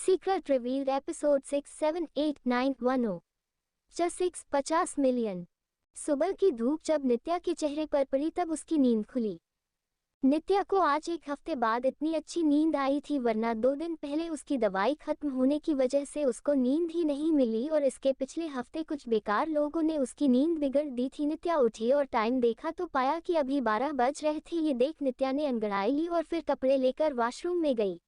Secret revealed episode 67891 just 50 million. सुबह की धूप जब नित्या के चेहरे पर पड़ी तब उसकी नींद खुली। नित्या को आज एक हफ्ते बाद इतनी अच्छी नींद आई थी, वरना 2 दिन पहले उसकी दवाई खत्म होने की वजह से उसको नींद ही नहीं मिली और इसके पिछले हफ्ते कुछ बेकार लोगों ने उसकी नींद बिगड़ दी थी। नित्या उठी और टाइम देखा तो पाया कि अभी 12 बज रहे थे। ये देख नित्या ने अंगड़ाई ली और फिर कपड़े लेकर वॉशरूम में गई।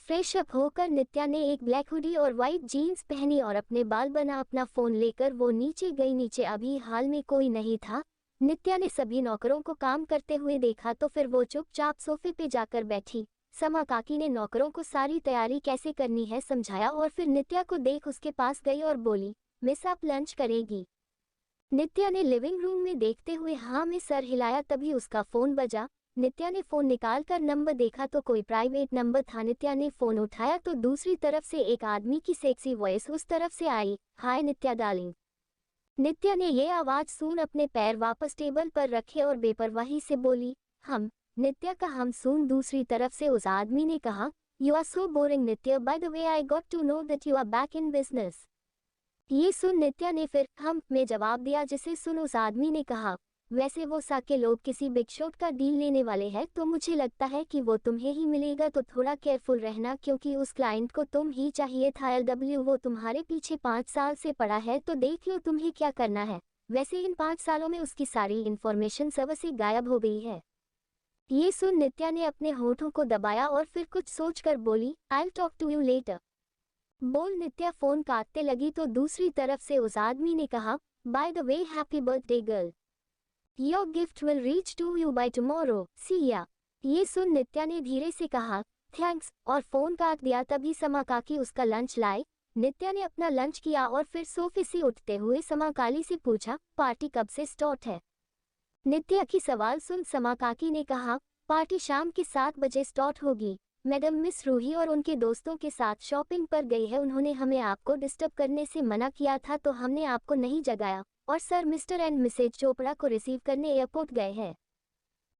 फ्रेश अप होकर नित्या ने एक ब्लैक हुडी और वाइट जीन्स पहनी और अपने बाल बना अपना फोन लेकर वो नीचे गई। नीचे अभी हाल में कोई नहीं था। नित्या ने सभी नौकरों को काम करते हुए देखा तो फिर वो चुपचाप सोफे पे जाकर बैठी। समा काकी ने नौकरों को सारी तैयारी कैसे करनी है समझाया और फिर नित्या को देख उसके पास गई और बोली, मिस आप लंच करेगी? नित्या ने लिविंग रूम में देखते हुए हाँ में सर हिलाया। तभी उसका फोन बजा। नित्या ने फोन निकालकर नंबर देखा तो कोई प्राइवेट नंबर था। नित्या ने फोन उठाया तो दूसरी तरफ से एक आदमी की सेक्सी वॉइस उस तरफ से आई, हाय नित्या डार्लिंग। नित्या ने ये आवाज सुन अपने पैर वापस टेबल पर रखे और बेपरवाही से बोली, हम? नित्या का हम सुन दूसरी तरफ से उस आदमी ने कहा, you are so boring Nitya, by the way I got to know that you are back in business. ये सुन नित्या ने फिर हम में जवाब दिया, जिसे सुन उस आदमी ने कहा, वैसे वो साके लोग किसी बिग शॉट का डील लेने वाले हैं तो मुझे लगता है कि वो तुम्हें ही मिलेगा, तो थोड़ा केयरफुल रहना क्योंकि उस क्लाइंट को तुम ही चाहिए था। LW वो तुम्हारे पीछे 5 साल से पड़ा है तो देख लो तुम्हें क्या करना है। वैसे इन 5 सालों में उसकी सारी इन्फॉर्मेशन सब से गायब हो गई है। ये सुन नित्या ने अपने होठों को दबाया और फिर कुछ सोचकर बोली, I talk to you later. बोल नित्या फोन काटते लगी तो दूसरी तरफ से उस आदमी ने कहा, by the way happy birthday girl, your gift will reach to you by tomorrow, see ya. ये सुन नित्या ने धीरे से कहा, थैंक्स, और फोन काट दिया। तभी समा काकी उसका लंच लाए। नित्या ने अपना लंच किया और फिर सोफे से उठते हुए समा काली से पूछा, पार्टी कब से स्टार्ट है? नित्या की सवाल सुन समा काकी ने कहा, पार्टी शाम के 7 बजे स्टार्ट होगी। मैडम मिस रूही और उनके दोस्तों के साथ शॉपिंग पर गई है। उन्होंने हमें आपको डिस्टर्ब करने से मना किया था तो हमने आपको नहीं जगाया और sir mister and missus Chopra को रिसीव करने एयरपोर्ट गए हैं।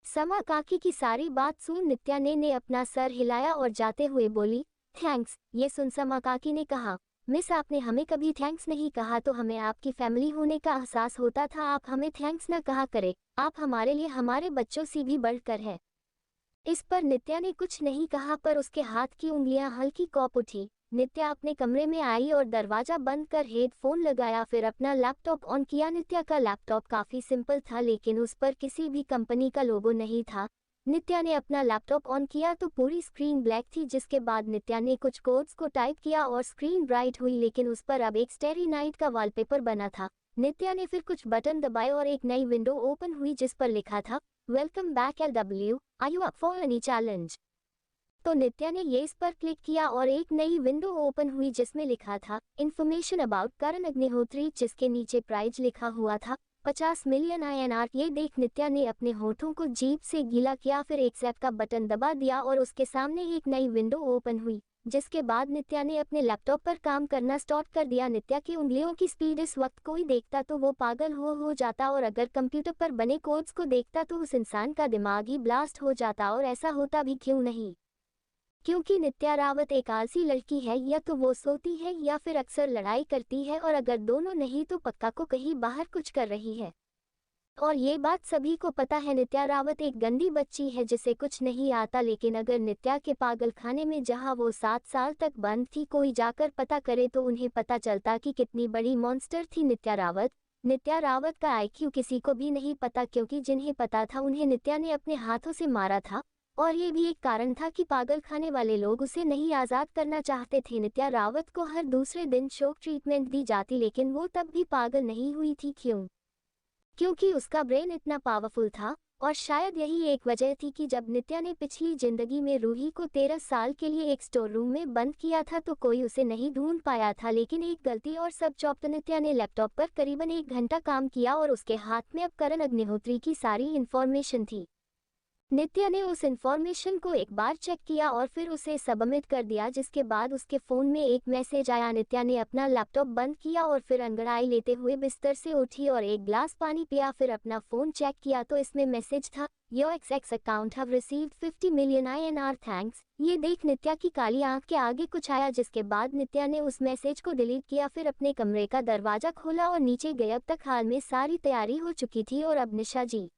समा काकी की सारी बात सुन नित्या ने अपना सर हिलाया और जाते हुए बोली, थैंक्स। ये सुन समा काकी ने कहा, मिस आपने हमें कभी थैंक्स नहीं कहा तो हमें आपकी फैमिली होने का एहसास होता था। आप हमें थैंक्स न कहा करे, आप हमारे लिए हमारे बच्चों से भी बढ़कर है। इस पर नित्या ने कुछ नहीं कहा पर उसके हाथ की उंगलियां हल्की कॉप उठी। नित्या अपने कमरे में आई और दरवाजा बंद कर हेडफोन लगाया, फिर अपना लैपटॉप ऑन किया। नित्या का लैपटॉप काफी सिंपल था लेकिन उस पर किसी भी कंपनी का लोगो नहीं था। नित्या ने अपना लैपटॉप ऑन किया तो पूरी स्क्रीन ब्लैक थी, जिसके बाद नित्या ने कुछ कोड्स को टाइप किया और स्क्रीन ब्राइट हुई, लेकिन उस पर अब एक स्टेरी नाइट का वॉलपेपर बना था। नित्या ने फिर कुछ बटन दबाए और एक नई विंडो ओपन हुई जिस पर लिखा था, welcome back LW, are you up for any challenge? तो नित्या ने ये इस पर क्लिक किया और एक नई विंडो ओपन हुई जिसमें लिखा था, इन्फॉर्मेशन अबाउट करण अग्निहोत्री, जिसके नीचे प्राइज लिखा हुआ था 50 मिलियन INR। ये देख नित्या ने अपने होठों को जीभ से गीला किया, फिर एक्सेप्ट का बटन दबा दिया और उसके सामने एक नई विंडो ओपन हुई, जिसके बाद नित्या ने अपने लैपटॉप पर काम करना स्टार्ट कर दिया। नित्या की उंगलियों की स्पीड इस वक्त कोई देखता तो वो पागल हो जाता, और अगर कंप्यूटर पर बने कोड्स को देखता तो उस इंसान का दिमाग ही ब्लास्ट हो जाता। और ऐसा होता भी क्यों नहीं, क्योंकि नित्या रावत एक आलसी लड़की है, या तो वो सोती है या फिर अक्सर लड़ाई करती है, और अगर दोनों नहीं तो पक्का को कहीं बाहर कुछ कर रही है। और ये बात सभी को पता है, नित्या रावत एक गंदी बच्ची है जिसे कुछ नहीं आता। लेकिन अगर नित्या के पागल खाने में जहां वो 7 साल तक बंद थी कोई जाकर पता करे तो उन्हें पता चलता कि कितनी बड़ी मॉन्स्टर थी नित्या रावत। नित्या रावत का IQ किसी को भी नहीं पता, क्योंकि जिन्हें पता था उन्हें नित्या ने अपने हाथों से मारा था, और ये भी एक कारण था कि पागल खाने वाले लोग उसे नहीं आज़ाद करना चाहते थे। नित्या रावत को हर दूसरे दिन शॉक ट्रीटमेंट दी जाती, लेकिन वो तब भी पागल नहीं हुई थी। क्यों? क्योंकि उसका ब्रेन इतना पावरफुल था। और शायद यही एक वजह थी कि जब नित्या ने पिछली जिंदगी में रूही को 13 साल के लिए एक स्टोर रूम में बंद किया था तो कोई उसे नहीं ढूंढ पाया था, लेकिन एक गलती और सब चौपट नित्या ने लैपटॉप पर करीबन 1 घंटा काम किया और उसके हाथ में अब करण अग्निहोत्री की सारी इन्फॉर्मेशन थी। नित्या ने उस इन्फॉर्मेशन को एक बार चेक किया और फिर उसे सबमिट कर दिया, जिसके बाद उसके फ़ोन में एक मैसेज आया। नित्या ने अपना लैपटॉप बंद किया और फिर अंगड़ाई लेते हुए बिस्तर से उठी और एक ग्लास पानी पिया। फिर अपना फ़ोन चेक किया तो इसमें मैसेज था, your x account have received 50 million INR thanks. ये देख नित्या की काली आंख के आगे कुछ आया, जिसके बाद नित्या ने उस मैसेज को डिलीट किया। फिर अपने कमरे का दरवाज़ा खोला और नीचे गई। अब तक हाल में सारी तैयारी हो चुकी थी और अब निशा जी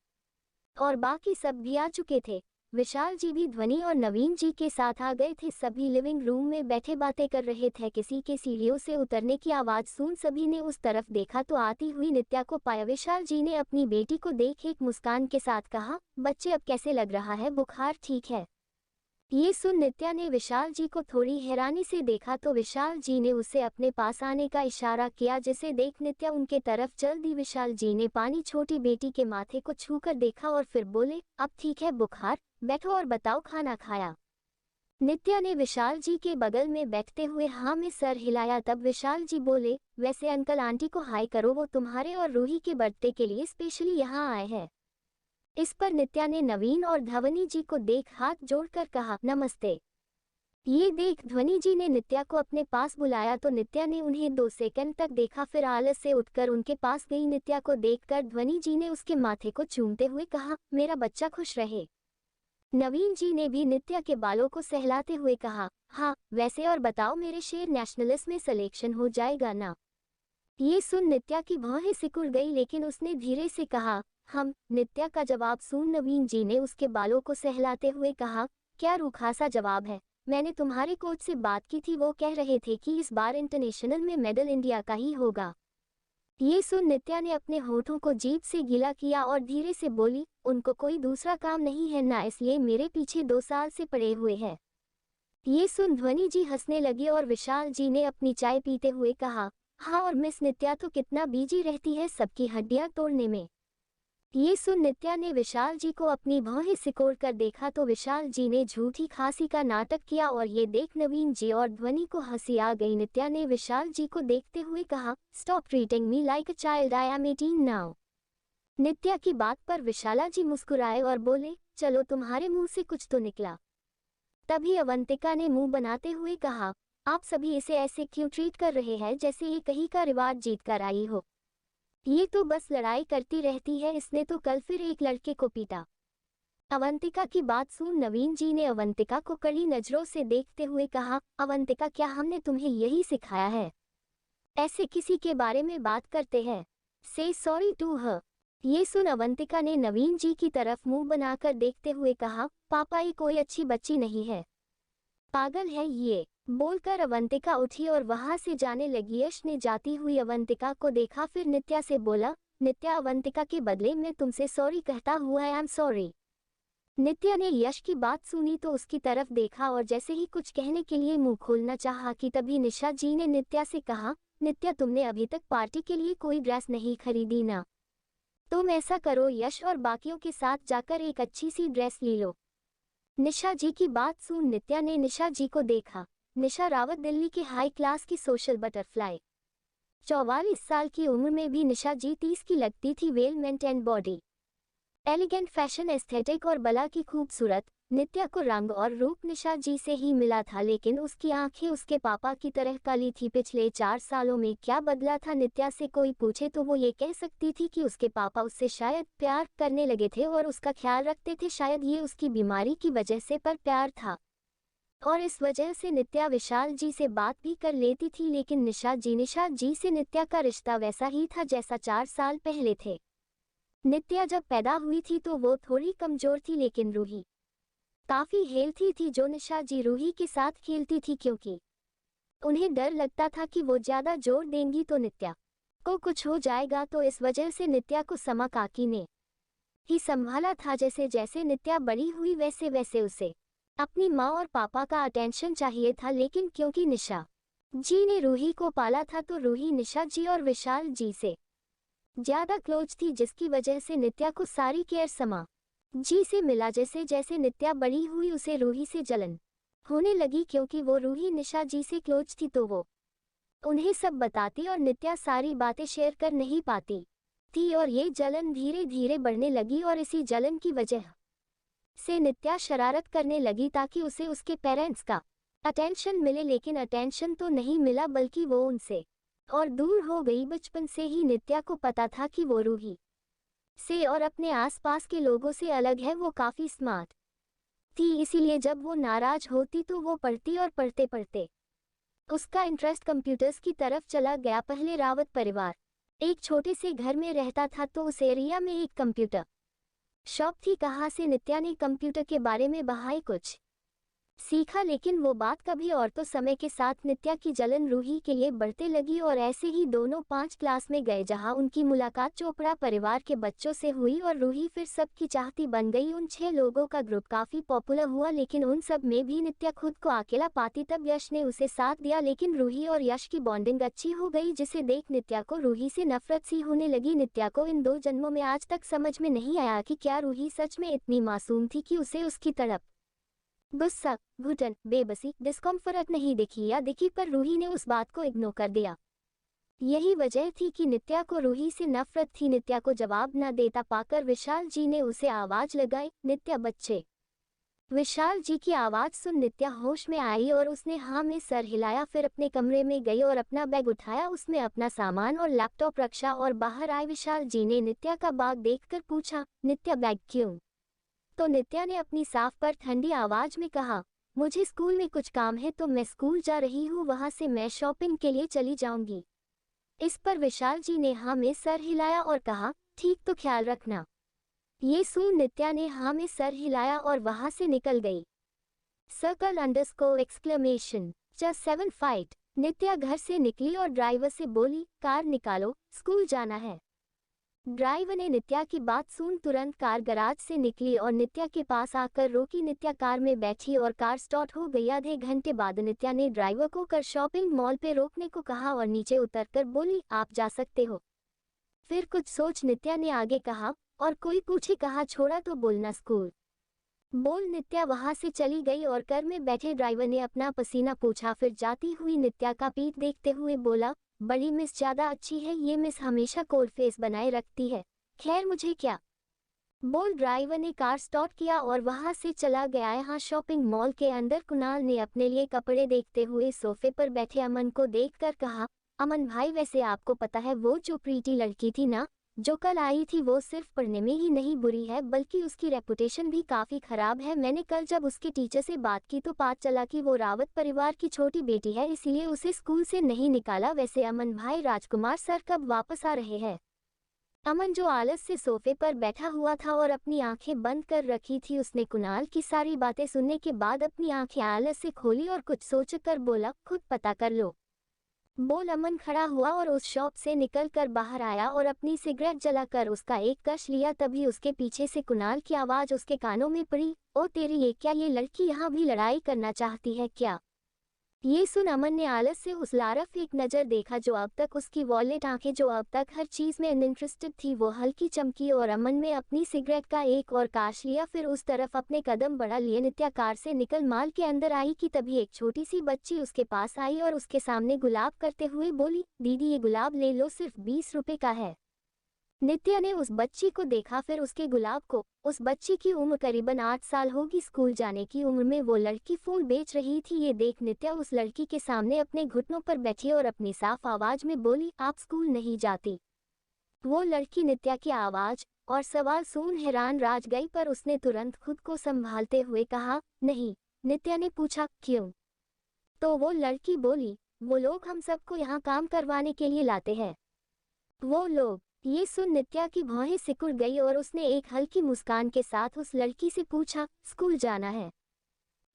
और बाकी सब भी आ चुके थे। विशाल जी भी ध्वनि और नवीन जी के साथ आ गए थे। सभी लिविंग रूम में बैठे बातें कर रहे थे। किसी के सीढ़ियों से उतरने की आवाज़ सुन सभी ने उस तरफ देखा तो आती हुई नित्या को पाया। विशाल जी ने अपनी बेटी को देख एक मुस्कान के साथ कहा, बच्चे अब कैसे लग रहा है, बुखार ठीक है? ये सुन नित्या ने विशाल जी को थोड़ी हैरानी से देखा तो विशाल जी ने उसे अपने पास आने का इशारा किया, जिसे देख नित्या उनके तरफ चल दी। विशाल जी ने पानी छोटी बेटी के माथे को छूकर देखा और फिर बोले, अब ठीक है बुखार, बैठो और बताओ खाना खाया? नित्या ने विशाल जी के बगल में बैठते हुए हाँ में सर हिलाया। तब विशाल जी बोले, वैसे अंकल आंटी को हाय करो, वो तुम्हारे और रूही के बर्थडे के लिए स्पेशली यहाँ आए हैं। इस पर नित्या ने नवीन और ध्वनि जी को देख हाथ जोड़कर कहा, नमस्ते। ये देख ध्वनि जी ने नित्या को अपने पास बुलाया तो नित्या ने उन्हें 2 सेकंड तक देखा, फिर आलस से उठकर उनके पास गई। नित्या को देखकर ध्वनि जी ने उसके माथे को चूमते हुए कहा, मेरा बच्चा खुश रहे। नवीन जी ने भी नित्या के बालों को सहलाते हुए कहा, हाँ वैसे और बताओ मेरे शेर, नेशनलिस्ट में सिलेक्शन हो जाएगा ना? ये सुन नित्या की भौहें सिकुड़ गई, लेकिन उसने धीरे से कहा, हम। नित्या का जवाब सुन नवीन जी ने उसके बालों को सहलाते हुए कहा, क्या रूखा सा जवाब है, मैंने तुम्हारे कोच से बात की थी, वो कह रहे थे कि इस बार इंटरनेशनल में मेडल इंडिया का ही होगा। ये सुन नित्या ने अपने होठों को जीभ से गीला किया और धीरे से बोली, उनको कोई दूसरा काम नहीं है ना, इसलिए मेरे पीछे 2 साल से पड़े हुए हैं। ये सुन ध्वनि जी हंसने लगी और विशाल जी ने अपनी चाय पीते हुए कहा, हाँ और मिस नित्या तो कितना बिजी रहती है सबकी हड्डियां तोड़ने में। ये सुन नित्या ने विशाल जी को अपनी भौहें सिकोड़ कर देखा तो विशाल जी ने झूठी खांसी का नाटक किया और ये देख नवीन जी और ध्वनि को हंसी आ गई। नित्या ने विशाल जी को देखते हुए कहा, stop treating me like a child, I am 18 now. Nitya की बात पर विशाला जी मुस्कुराए और बोले, चलो तुम्हारे मुंह से कुछ तो निकला। तभी अवंतिका ने मुंह बनाते हुए कहा, आप सभी इसे ऐसे क्यों ट्रीट कर रहे हैं जैसे ये कहीं का रिवाज जीत कर आई हो? ये तो बस लड़ाई करती रहती है, इसने तो कल फिर एक लड़के को पीटा। अवंतिका की बात सुन नवीन जी ने अवंतिका को कड़ी नजरों से देखते हुए कहा, अवंतिका क्या हमने तुम्हें यही सिखाया है, ऐसे किसी के बारे में बात करते हैं? से सॉरी टू हर। ये सुन अवंतिका ने नवीन जी की तरफ मुंह बनाकर देखते हुए कहा, पापा ये कोई अच्छी बच्ची नहीं है, पागल है ये। बोलकर अवंतिका उठी और वहां से जाने लगी। यश ने जाती हुई अवंतिका को देखा, फिर नित्या से बोला, नित्या अवंतिका के बदले में तुमसे सॉरी कहता हुआ, आई एम सॉरी। नित्या ने यश की बात सुनी तो उसकी तरफ देखा और जैसे ही कुछ कहने के लिए मुंह खोलना चाहा कि तभी निशा जी ने नित्या से कहा, नित्या तुमने अभी तक पार्टी के लिए कोई ड्रेस नहीं खरीदी ना? तुम ऐसा करो, यश और बाकियों के साथ जाकर एक अच्छी सी ड्रेस ले लो। निशा जी की बात सुन नित्या ने निशा जी को देखा। निशा रावत दिल्ली की हाई क्लास की सोशल बटरफ्लाई। 44 साल की उम्र में भी निशा जी 30 की लगती थी। Well maintain body, elegant fashion aesthetic और बला की खूबसूरत। नित्या को रंग और रूप निशा जी से ही मिला था, लेकिन उसकी आंखें उसके पापा की तरह काली थी। पिछले 4 सालों में क्या बदला था नित्या से कोई पूछे तो वो ये कह सकती थी कि उसके पापा उससे शायद प्यार करने लगे थे और उसका ख्याल रखते थे। शायद ये उसकी बीमारी की वजह से पर प्यार था और इस वजह से नित्या विशाल जी से बात भी कर लेती थी। लेकिन निशा जी से नित्या का रिश्ता वैसा ही था जैसा 4 साल पहले थे। नित्या जब पैदा हुई थी तो वो थोड़ी कमजोर थी, लेकिन रूही काफी हेल्थी थी। जो निशा जी रूही के साथ खेलती थी क्योंकि उन्हें डर लगता था कि वो ज्यादा जोर देंगी तो नित्या को कुछ हो जाएगा, तो इस वजह से नित्या को समा काकी ने ही संभाला था। जैसे जैसे नित्या बड़ी हुई वैसे वैसे उसे अपनी माँ और पापा का अटेंशन चाहिए था, लेकिन क्योंकि निशा जी ने रूही को पाला था तो रूही निशा जी और विशाल जी से ज्यादा क्लोज थी, जिसकी वजह से नित्या को सारी केयर समा जी से मिला। जैसे जैसे नित्या बड़ी हुई उसे रूही से जलन होने लगी, क्योंकि वो रूही निशा जी से क्लोज थी तो वो उन्हें सब बताती और नित्या सारी बातें शेयर कर नहीं पाती थी और ये जलन धीरे धीरे बढ़ने लगी और इसी जलन की वजह से नित्या शरारत करने लगी ताकि उसे उसके पेरेंट्स का अटेंशन मिले, लेकिन अटेंशन तो नहीं मिला बल्कि वो उनसे और दूर हो गई। बचपन से ही नित्या को पता था कि वो रूही से और अपने आसपास के लोगों से अलग है। वो काफी स्मार्ट थी, इसीलिए जब वो नाराज होती तो वो पढ़ती और पढ़ते पढ़ते उसका इंटरेस्ट कंप्यूटर्स की तरफ चला गया। पहले रावत परिवार एक छोटे से घर में रहता था तो उस एरिया में एक कंप्यूटर शॉप थी। कहाँ से नित्या ने कंप्यूटर के बारे में बहाई कुछ सीखा, लेकिन वो बात कभी और। तो समय के साथ नित्या की जलन रूही के लिए बढ़ते लगी और ऐसे ही दोनों 5 क्लास में गए जहां उनकी मुलाकात चोपड़ा परिवार के बच्चों से हुई और रूही फिर सबकी चाहती बन गई। उन 6 लोगों का ग्रुप काफी पॉपुलर हुआ, लेकिन उन सब में भी नित्या खुद को अकेला पाती। तब यश ने उसे साथ दिया, लेकिन रूही और यश की बॉन्डिंग अच्छी हो गई जिसे देख नित्या को रूही से नफरत सी होने लगी। नित्या को इन 2 जन्मों में आज तक समझ में नहीं आया कि क्या रूही सच में इतनी मासूम थी कि उसे उसकी तड़प, गुस्सा, घुटन, बेबसी, डिस्कम्फर्ट नहीं दिखी या दिखी, पर रूही ने उस बात को इग्नोर कर दिया। यही वजह थी कि नित्या को रूही से नफरत थी। नित्या को जवाब न देता पाकर विशाल जी ने उसे आवाज लगाई, नित्या बच्चे। विशाल जी की आवाज सुन नित्या होश में आई और उसने हाँ में सर हिलाया। फिर अपने कमरे में गई और अपना बैग उठाया, उसमें अपना सामान और लैपटॉप रखा और बाहर आई। विशाल जी ने नित्या का बैग देखकर पूछा, नित्या बैग क्यों? तो नित्या ने अपनी साफ पर ठंडी आवाज में कहा, मुझे स्कूल में कुछ काम है तो मैं स्कूल जा रही हूँ, वहां से मैं शॉपिंग के लिए चली जाऊंगी। इस पर विशाल जी ने हाँ में सर हिलाया और कहा, ठीक, तो ख्याल रखना। ये सुन नित्या ने हाँ में सर हिलाया और वहां से निकल गई। ! Just 7 fight। नित्या घर से निकली और ड्राइवर से बोली, कार निकालो, स्कूल जाना है। ड्राइवर ने नित्या की बात सुन तुरंत कार गैराज से निकली और नित्या के पास आकर रोकी। नित्या कार में बैठी और कार स्टार्ट हो गई। आधे घंटे बाद नित्या ने ड्राइवर को कर शॉपिंग मॉल पे रोकने को कहा और नीचे उतरकर बोली, आप जा सकते हो। फिर कुछ सोच नित्या ने आगे कहा, और कोई पूछे कहा छोड़ा तो बोलना स्कूल। बोल नित्या वहां से चली गई और कार में बैठे ड्राइवर ने अपना पसीना पूछा। फिर जाती हुई नित्या का पीठ देखते हुए बोला, बड़ी मिस ज्यादा अच्छी है, ये मिस हमेशा कोल्ड फेस बनाए रखती है। खैर मुझे क्या। बोल ड्राइवर ने कार स्टार्ट किया और वहां से चला गया। यहाँ शॉपिंग मॉल के अंदर कुणाल ने अपने लिए कपड़े देखते हुए सोफे पर बैठे अमन को देखकर कहा, अमन भाई वैसे आपको पता है वो जो प्रीति लड़की थी ना जो कल आई थी, वो सिर्फ पढ़ने में ही नहीं बुरी है बल्कि उसकी रेपुटेशन भी काफी खराब है। मैंने कल जब उसके टीचर से बात की तो पता चला कि वो रावत परिवार की छोटी बेटी है, इसीलिए उसे स्कूल से नहीं निकाला। वैसे अमन भाई राजकुमार सर कब वापस आ रहे हैं? अमन जो आलस से सोफे पर बैठा हुआ था और अपनी आंखें बंद कर रखी थी, उसने कुणाल की सारी बातें सुनने के बाद अपनी आंखें आलस से खोली और कुछ सोचकर बोला, खुद पता कर लो। बोल अमन खड़ा हुआ और उस शॉप से निकलकर बाहर आया और अपनी सिगरेट जलाकर उसका एक कश लिया। तभी उसके पीछे से कुणाल की आवाज उसके कानों में पड़ी, ओ तेरी, ये क्या, ये लड़की यहाँ भी लड़ाई करना चाहती है क्या? ये सुन अमन ने आलस से उस लारफ एक नज़र देखा जो अब तक उसकी वॉलेट आंखें जो अब तक हर चीज में अनइंटरेस्टेड थी वो हल्की चमकी और अमन में अपनी सिगरेट का एक और काश लिया। फिर उस तरफ अपने कदम बढ़ा लिए नित्या कार से निकल मॉल के अंदर आई कि तभी एक छोटी सी बच्ची उसके पास आई और उसके सामने गुलाब करते हुए बोली, दीदी ये गुलाब ले लो, सिर्फ 20 रुपए का है। नित्या ने उस बच्ची को देखा, फिर उसके गुलाब को। उस बच्ची की उम्र करीबन 8 साल होगी। स्कूल जाने की उम्र में वो लड़की फूल बेच रही थी। ये देख नित्या उस लड़की के सामने अपने घुटनों पर बैठी और अपनी साफ आवाज में बोली, आप स्कूल नहीं जाती? वो लड़की नित्या की आवाज और सवाल सुन हैरान राज गई, पर उसने तुरंत खुद को संभालते हुए कहा, नहीं। नित्या ने पूछा, क्यों? तो वो लड़की बोली, वो लोग हम सबको यहाँ काम करवाने के लिए लाते हैं। वो लोग? ये सुन नित्या की भौहें सिकुड़ गई और उसने एक हल्की मुस्कान के साथ उस लड़की से पूछा, स्कूल जाना है?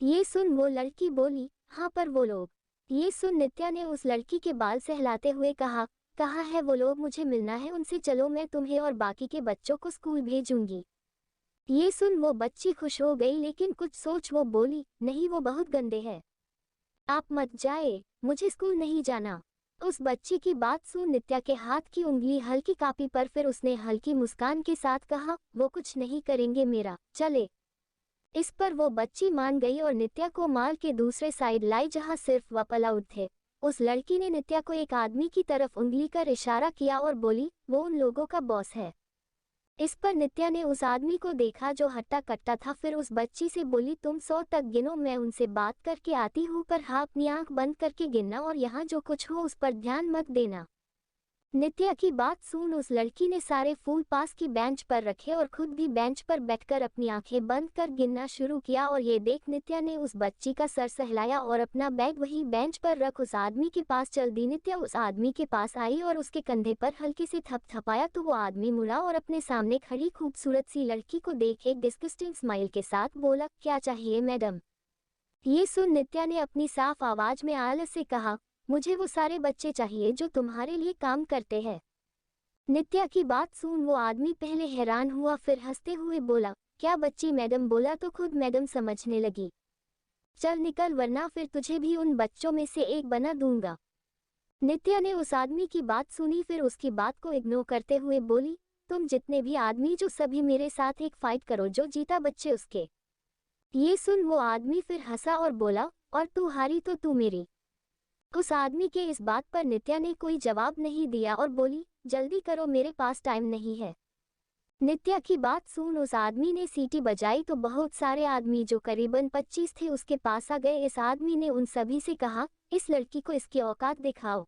ये सुन वो लड़की बोली, हाँ, पर वो लोग? ये सुन नित्या ने उस लड़की के बाल सहलाते हुए कहा, कहाँ है वो लोग, मुझे मिलना है उनसे, चलो मैं तुम्हें और बाकी के बच्चों को स्कूल भेजूंगी। ये सुन वो बच्ची खुश हो गई, लेकिन कुछ सोच वो बोली, नहीं, वो बहुत गंदे हैं, आप मत जाए, मुझे स्कूल नहीं जाना। उस बच्ची की बात सुन नित्या के हाथ की उंगली हल्की कांपी, पर फिर उसने हल्की मुस्कान के साथ कहा, वो कुछ नहीं करेंगे मेरा, चले। इस पर वो बच्ची मान गई और नित्या को मॉल के दूसरे साइड लाई जहां सिर्फ वह अलाउड थे। उस लड़की ने नित्या को एक आदमी की तरफ उंगली कर इशारा किया और बोली, वो उन लोगों का बॉस है। इस पर नित्या ने उस आदमी को देखा जो हट्टा कट्टा था। फिर उस बच्ची से बोली, तुम 100 तक गिनो, मैं उनसे बात करके आती हूँ, पर हाँ अपनी आंख बंद करके गिनना और यहाँ जो कुछ हो उस पर ध्यान मत देना। नित्या की बात सुन उस लड़की ने सारे फूल पास की बेंच पर रखे और खुद भी बेंच पर बैठकर अपनी आंखें बंद कर गिनना शुरू किया। और ये देख नित्या ने उस बच्ची का सर सहलाया और अपना बैग वही बेंच पर रख उस आदमी के पास चल दी। नित्या उस आदमी के पास आई और उसके कंधे पर हल्के से थपथपाया तो वो आदमी मुड़ा और अपने सामने खड़ी खूबसूरत सी लड़की को देख एक डिस्गस्टिंग स्माइल के साथ बोला, क्या चाहिए मैडम? ये सुन नित्या ने अपनी साफ आवाज में आलस से कहा, मुझे वो सारे बच्चे चाहिए जो तुम्हारे लिए काम करते हैं। नित्या की बात सुन वो आदमी पहले हैरान हुआ, फिर हंसते हुए बोला, क्या बच्ची मैडम? बोला तो खुद मैडम समझने लगी। चल निकल वरना फिर तुझे भी उन बच्चों में से एक बना दूंगा। नित्या ने उस आदमी की बात सुनी, फिर उसकी बात को इग्नोर करते हुए बोली, तुम जितने भी आदमी जो सभी मेरे साथ एक फाइट करो, जो जीता बच्चे उसके। ये सुन वो आदमी फिर हंसा और बोला, और तू हारी तो तू मेरी। उस आदमी के इस बात पर नित्या ने कोई जवाब नहीं दिया और बोली, जल्दी करो मेरे पास टाइम नहीं है। नित्या की बात सुन उस आदमी ने सीटी बजाई तो बहुत सारे आदमी जो करीबन 25 थे उसके पास आ गए। इस आदमी ने उन सभी से कहा, इस लड़की को इसकी औकात दिखाओ।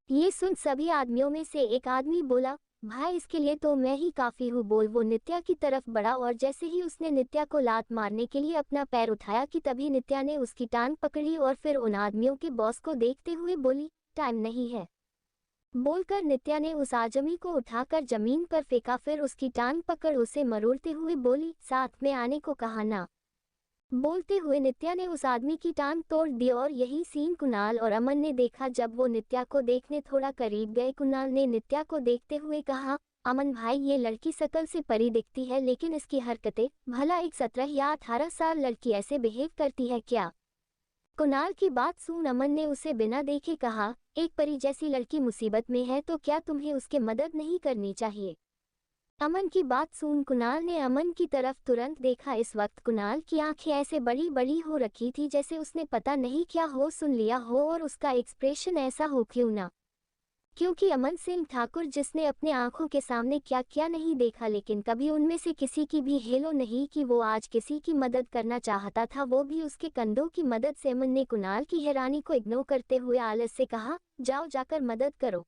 ये सुन सभी आदमियों में से एक आदमी बोला, भाई इसके लिए तो मैं ही काफी हूँ। बोल वो नित्या की तरफ बढ़ा और जैसे ही उसने नित्या को लात मारने के लिए अपना पैर उठाया कि तभी नित्या ने उसकी टांग पकड़ी और फिर उन आदमियों के बॉस को देखते हुए बोली, टाइम नहीं है। बोलकर नित्या ने उस आदमी को उठाकर जमीन पर फेंका, फिर उसकी टांग पकड़ उसे मरोड़ते हुए बोली, साथ में आने को कहा ना। बोलते हुए नित्या ने उस आदमी की टांग तोड़ दी। और यही सीन कुणाल और अमन ने देखा। जब वो नित्या को देखने थोड़ा करीब गए, कुणाल ने नित्या को देखते हुए कहा, अमन भाई ये लड़की शकल से परी दिखती है लेकिन इसकी हरकतें, भला एक 17 या 18 साल लड़की ऐसे बिहेव करती है क्या? कुणाल की बात सुन अमन ने उसे बिना देखे कहा, एक परी जैसी लड़की मुसीबत में है तो क्या तुम्हें उसकी मदद नहीं करनी चाहिए? अमन की बात सुन कुणाल ने अमन की तरफ तुरंत देखा। इस वक्त कुणाल की आंखें ऐसे बड़ी बड़ी हो रखी थी जैसे उसने पता नहीं क्या हो सुन लिया हो, और उसका एक्सप्रेशन ऐसा हो क्यों ना, क्योंकि अमन सिंह ठाकुर जिसने अपने आंखों के सामने क्या क्या नहीं देखा, लेकिन कभी उनमें से किसी की भी हेलो नहीं कि वो आज किसी की मदद करना चाहता था, वो भी उसके कंधों की मदद से। अमन ने कुणाल की हैरानी को इग्नोर करते हुए आलस से कहा, जाओ जाकर मदद करो।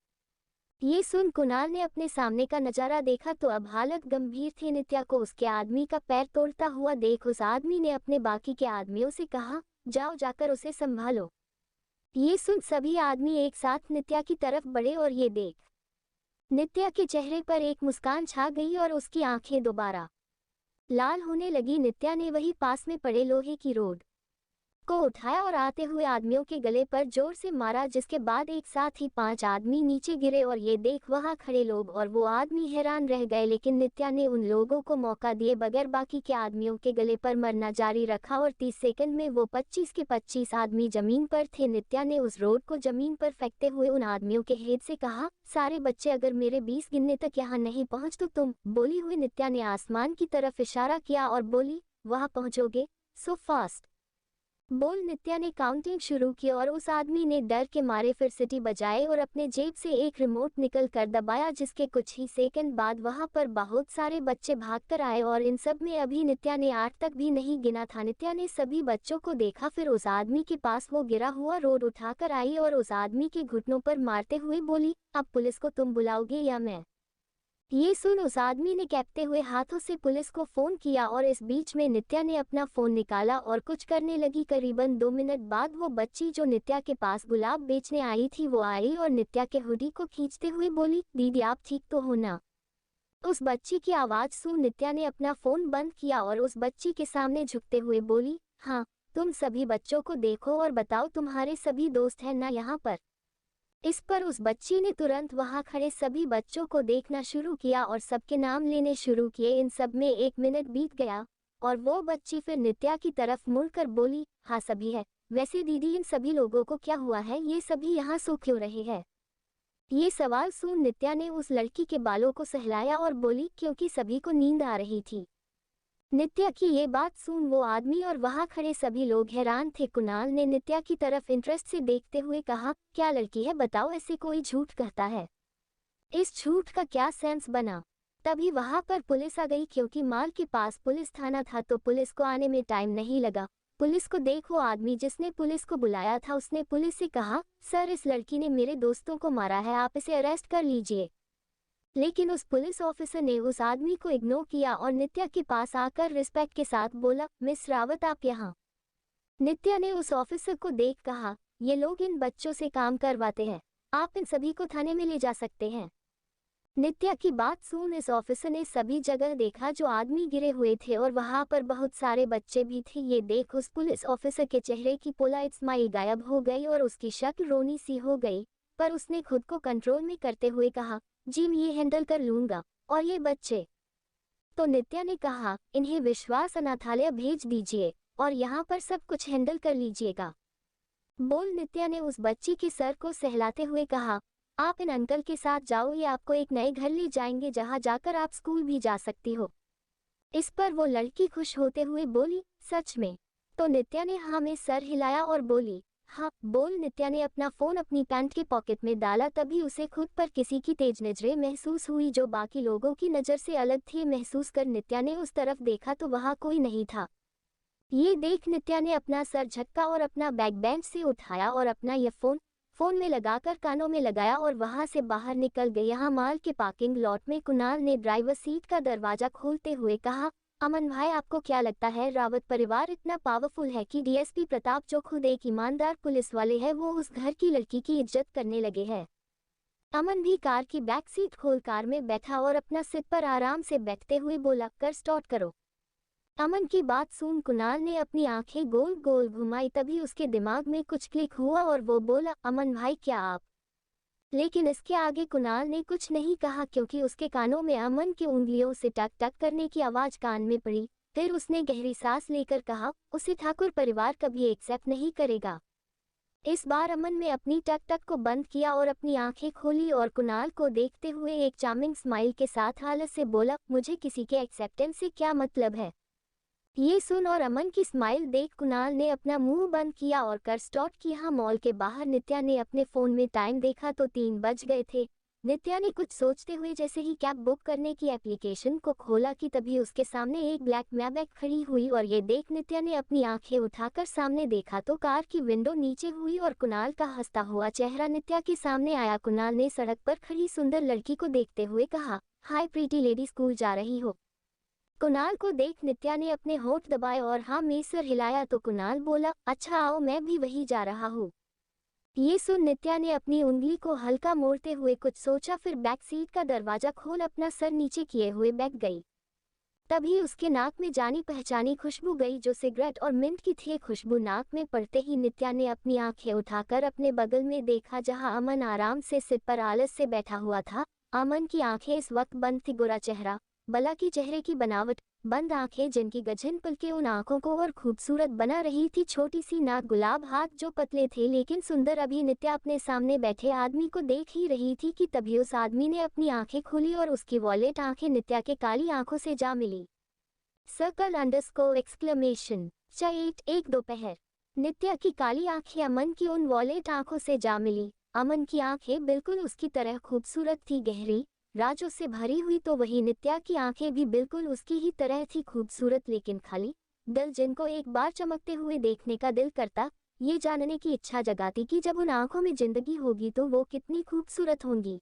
ये सुन कुणाल ने अपने सामने का नजारा देखा तो अब हालत गंभीर थी। नित्या को उसके आदमी का पैर तोड़ता हुआ देख उस आदमी ने अपने बाकी के आदमियों से कहा, जाओ जाकर उसे संभालो। ये सुन सभी आदमी एक साथ नित्या की तरफ बढ़े और ये देख नित्या के चेहरे पर एक मुस्कान छा गई और उसकी आंखें दोबारा लाल होने लगी। नित्या ने वही पास में पड़े लोहे की रोड को उठाया और आते हुए आदमियों के गले पर जोर से मारा, जिसके बाद एक साथ ही 5 आदमी नीचे गिरे। और ये देख वहां खड़े लोग और वो आदमी हैरान रह गए, लेकिन नित्या ने उन लोगों को मौका दिए बगैर बाकी के आदमियों के गले पर मरना जारी रखा और 30 सेकंड में वो 25 के 25 आदमी जमीन पर थे। नित्या ने उस रोड को जमीन पर फेंकते हुए उन आदमियों के हेड से कहा, सारे बच्चे अगर मेरे 20 गिनने तक यहाँ नहीं पहुँच तो तुम। बोली हुई नित्या ने आसमान की तरफ इशारा किया और बोली, वहां पहुंचोगे? So fast. बोल नित्या ने काउंटिंग शुरू की और उस आदमी ने डर के मारे फिर सिटी बजाए और अपने जेब से एक रिमोट निकल कर दबाया, जिसके कुछ ही सेकंड बाद वहां पर बहुत सारे बच्चे भागकर आए और इन सब में अभी नित्या ने 8 तक भी नहीं गिना था। नित्या ने सभी बच्चों को देखा, फिर उस आदमी के पास वो गिरा हुआ रोड उठाकर आई और उस आदमी के घुटनों पर मारते हुए बोली, अब पुलिस को तुम बुलाओगे या मैं? ये सुन उस आदमी ने कांपते हुए हाथों से पुलिस को फोन किया और इस बीच में नित्या ने अपना फोन निकाला और कुछ करने लगी। करीबन 2 मिनट बाद वो बच्ची जो नित्या के पास गुलाब बेचने आई थी वो आई और नित्या के हुडी को खींचते हुए बोली, दीदी आप ठीक तो हो ना? उस बच्ची की आवाज सुन नित्या ने अपना फोन बंद किया और उस बच्ची के सामने झुकते हुए बोली, हाँ तुम सभी बच्चों को देखो और बताओ तुम्हारे सभी दोस्त हैं ना यहाँ पर? इस पर उस बच्ची ने तुरंत वहां खड़े सभी बच्चों को देखना शुरू किया और सबके नाम लेने शुरू किए। इन सब में 1 मिनट बीत गया और वो बच्ची फिर नित्या की तरफ मुड़कर बोली, हाँ सभी है। वैसे दीदी इन सभी लोगों को क्या हुआ है? ये सभी यहाँ सो क्यों रहे हैं? ये सवाल सुन नित्या ने उस लड़की के बालों को सहलाया और बोली, क्योंकि सभी को नींद आ रही थी। नित्या की ये बात सुन वो आदमी और वहां खड़े सभी लोग हैरान थे। कुणाल ने नित्या की तरफ इंटरेस्ट से देखते हुए कहा, क्या लड़की है बताओ, ऐसे कोई झूठ कहता है? इस झूठ का क्या सेंस बना? तभी वहां पर पुलिस आ गई क्योंकि मॉल के पास पुलिस थाना था तो पुलिस को आने में टाइम नहीं लगा। पुलिस को देख वो आदमी जिसने पुलिस को बुलाया था उसने पुलिस से कहा, सर इस लड़की ने मेरे दोस्तों को मारा है, आप इसे अरेस्ट कर लीजिए। लेकिन उस पुलिस ऑफिसर ने उस आदमी को इग्नोर किया और नित्या के पास आकर रिस्पेक्ट के साथ बोला, मिस रावत आप यहाँ। नित्या ने उस ऑफिसर को देख कहा, ये लोग इन बच्चों से काम करवाते हैं, आप इन सभी को थाने में ले जा सकते हैं। नित्या की बात सुन इस ऑफिसर ने सभी जगह देखा जो आदमी गिरे हुए थे और वहां पर बहुत सारे बच्चे भी थे। ये देख उस पुलिस ऑफिसर के चेहरे की पोलाइट स्माइल गायब हो गई और उसकी शक्ल रोनी सी हो गई, पर उसने खुद को कंट्रोल में करते हुए कहा, जी मैं ये हैंडल कर लूंगा। और ये बच्चे? तो नित्या ने कहा, इन्हें विश्वास अनाथालय भेज दीजिए और यहाँ पर सब कुछ हैंडल कर लीजिएगा। बोल नित्या ने उस बच्ची के सर को सहलाते हुए कहा, आप इन अंकल के साथ जाओ, ये आपको एक नए घर ले जाएंगे जहां जाकर आप स्कूल भी जा सकती हो। इस पर वो लड़की खुश होते हुए बोली, सच में? तो नित्या ने हाँ में सर हिलाया और बोली, हाँ। बोल नित्या ने अपना फोन अपनी पैंट के पॉकेट में डाला, तभी उसे खुद पर किसी की तेज नजरें महसूस हुई जो बाकी लोगों की नज़र से अलग थी। महसूस कर नित्या ने उस तरफ देखा तो वहां कोई नहीं था। ये देख नित्या ने अपना सर झटका और अपना बैग बेंच से उठाया और अपना ईयरफोन फोन में लगाकर कानों में लगाया और वहां से बाहर निकल गई। यहाँ माल के पार्किंग लॉट में कुणाल ने ड्राइवर सीट का दरवाजा खोलते हुए कहा, अमन भाई आपको क्या लगता है रावत परिवार इतना पावरफुल है कि डीएसपी प्रताप जो खुद एक ईमानदार पुलिस वाले हैं वो उस घर की लड़की की इज्जत करने लगे हैं? अमन भी कार की बैक सीट खोल कार में बैठा और अपना सीट पर आराम से बैठते हुए बोला, कर स्टार्ट करो। अमन की बात सुन कुणाल ने अपनी आंखें गोल गोल घुमाई, तभी उसके दिमाग में कुछ क्लिक हुआ और वो बोला, अमन भाई क्या आप? लेकिन इसके आगे कुणाल ने कुछ नहीं कहा क्योंकि उसके कानों में अमन की उंगलियों से टक टक करने की आवाज कान में पड़ी। फिर उसने गहरी सांस लेकर कहा, उसे ठाकुर परिवार कभी एक्सेप्ट नहीं करेगा। इस बार अमन ने अपनी टक टक को बंद किया और अपनी आंखें खोली और कुणाल को देखते हुए एक चार्मिंग स्माइल के साथ हालत से बोला, मुझे किसी के एक्सेप्टेंस से क्या मतलब है? ये सुन और अमन की स्माइल देख कुणाल ने अपना मुंह बंद किया और कर स्टार्ट किया। मॉल के बाहर नित्या ने अपने फोन में टाइम देखा तो 3 बज गए थे। नित्या ने कुछ सोचते हुए जैसे ही कैब बुक करने की एप्लीकेशन को खोला कि तभी उसके सामने एक ब्लैक मैबैक खड़ी हुई और ये देख नित्या ने अपनी आंखें उठाकर सामने देखा तो कार की विंडो नीचे हुई और कुणाल का हंसता हुआ चेहरा नित्या के सामने आया। कुणाल ने सड़क पर खड़ी सुंदर लड़की को देखते हुए कहा, हाय प्रीटी लेडी, स्कूल जा रही हो? कुणाल को देख नित्या ने अपने होंठ दबाए और हाँ में सिर हिलाया तो कुणाल बोला, अच्छा आओ मैं भी वही जा रहा हूँ। ये सुन नित्या ने अपनी उंगली को हल्का मोड़ते हुए कुछ सोचा, फिर बैक सीट का दरवाजा खोल अपना सर नीचे किए हुए बैठ गई। तभी उसके नाक में जानी पहचानी खुशबू गई जो सिगरेट और मिंट की थी। खुशबू नाक में पड़ते ही नित्या ने अपनी आंखें उठाकर अपने बगल में देखा जहां अमन आराम से सिर पर आलस से बैठा हुआ था। अमन की आंखें इस वक्त बंद थी, गोरा चेहरा, बला की चेहरे की बनावट, बंद आंखें जिनकी गहन पलकें उन आंखों को और खूबसूरत बना रही थी, छोटी सी नाक, गुलाब हाथ जो पतले थे लेकिन सुंदर। अभी नित्या अपने सामने बैठे आदमी को देख ही रही थी कि तभी उस आदमी ने अपनी आंखें खोली और उसकी वॉलेट आंखें नित्या के काली आंखों से जा मिली। ! चाहे 1 दोपहर। नित्या की काली आंखें अमन की उन वॉलेट आंखों से जा मिली। अमन की आंखें बिल्कुल उसकी तरह खूबसूरत थी, गहरी राजों से भरी हुई, तो वही नित्या की आंखें भी बिल्कुल उसकी ही तरह थी, खूबसूरत लेकिन खाली दिल, जिनको एक बार चमकते हुए देखने का दिल करता, ये जानने की इच्छा जगाती कि जब उन आंखों में जिंदगी होगी तो वो कितनी खूबसूरत होंगी।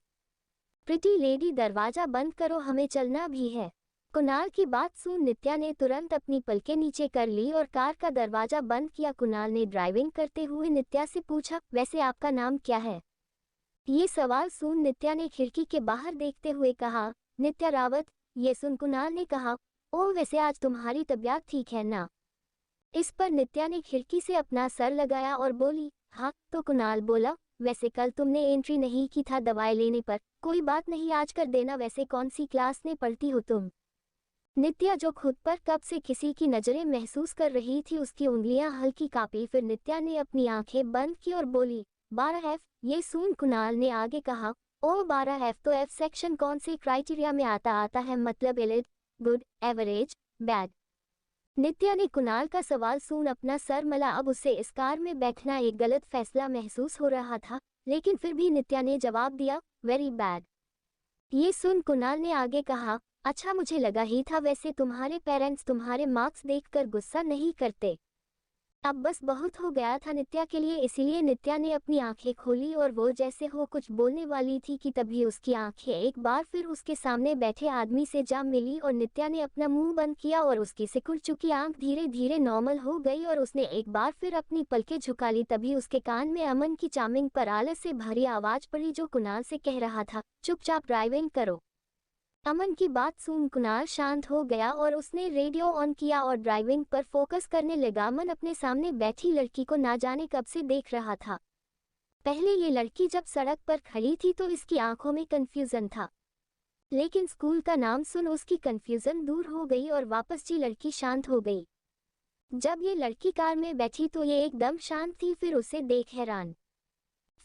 प्रिटी लेडी दरवाजा बंद करो, हमें चलना भी है। कुणाल की बात सुन नित्या ने तुरंत अपनी पलकें नीचे कर ली और कार का दरवाजा बंद किया। कुणाल ने ड्राइविंग करते हुए नित्या से पूछा, वैसे आपका नाम क्या है? ये सवाल सुन नित्या ने खिड़की के बाहर देखते हुए कहा, नित्या रावत। ये सुन कुणाल ने कहा, ओह वैसे आज तुम्हारी तबीयत ठीक है ना? इस पर नित्या ने खिड़की से अपना सर लगाया और बोली, हाँ। तो कुणाल बोला, वैसे कल तुमने एंट्री नहीं की था दवाई लेने पर, कोई बात नहीं आज कर देना। वैसे कौन सी क्लास में पढ़ती हो तुम? नित्या जो खुद पर कब से किसी की नजरें महसूस कर रही थी, उसकी उंगलियां हल्की कांपी। फिर नित्या ने अपनी आंखें बंद की और बोली, 12F। ये सुन कुणाल ने आगे कहा, ओह 12F तो F सेक्शन कौन से क्राइटेरिया में आता है, मतलब एलिट, गुड, एवरेज, बैड? नित्या ने कुणाल का सवाल सुन अपना सर मला। अब उसे इस कार में बैठना एक गलत फैसला महसूस हो रहा था, लेकिन फिर भी नित्या ने जवाब दिया, वेरी बैड। ये सुन कुणाल ने आगे कहा, अच्छा, मुझे लगा ही था। वैसे तुम्हारे पेरेंट्स तुम्हारे मार्क्स देखकर गुस्सा नहीं करते? अब बस बहुत हो गया था नित्या के लिए, इसीलिए नित्या ने अपनी आंखें खोली और वो जैसे हो कुछ बोलने वाली थी कि तभी उसकी आंखें एक बार फिर उसके सामने बैठे आदमी से जा मिली और नित्या ने अपना मुंह बंद किया और उसकी सिकुड़ चुकी आंख धीरे धीरे नॉर्मल हो गई और उसने एक बार फिर अपनी पलकें झुका ली। तभी उसके कान में अमन की चार्मिंग पर आलस से भरी आवाज पड़ी जो कुणाल से कह रहा था, चुपचाप ड्राइविंग करो। अमन की बात सुन कुणाल शांत हो गया और उसने रेडियो ऑन किया और ड्राइविंग पर फोकस करने लगा। अमन अपने सामने बैठी लड़की को ना जाने कब से देख रहा था। पहले ये लड़की जब सड़क पर खड़ी थी तो इसकी आंखों में कंफ्यूजन था, लेकिन स्कूल का नाम सुन उसकी कंफ्यूजन दूर हो गई और वापस जी लड़की शांत हो गई। जब ये लड़की कार में बैठी तो ये एकदम शांत थी, फिर उसे देख हैरान,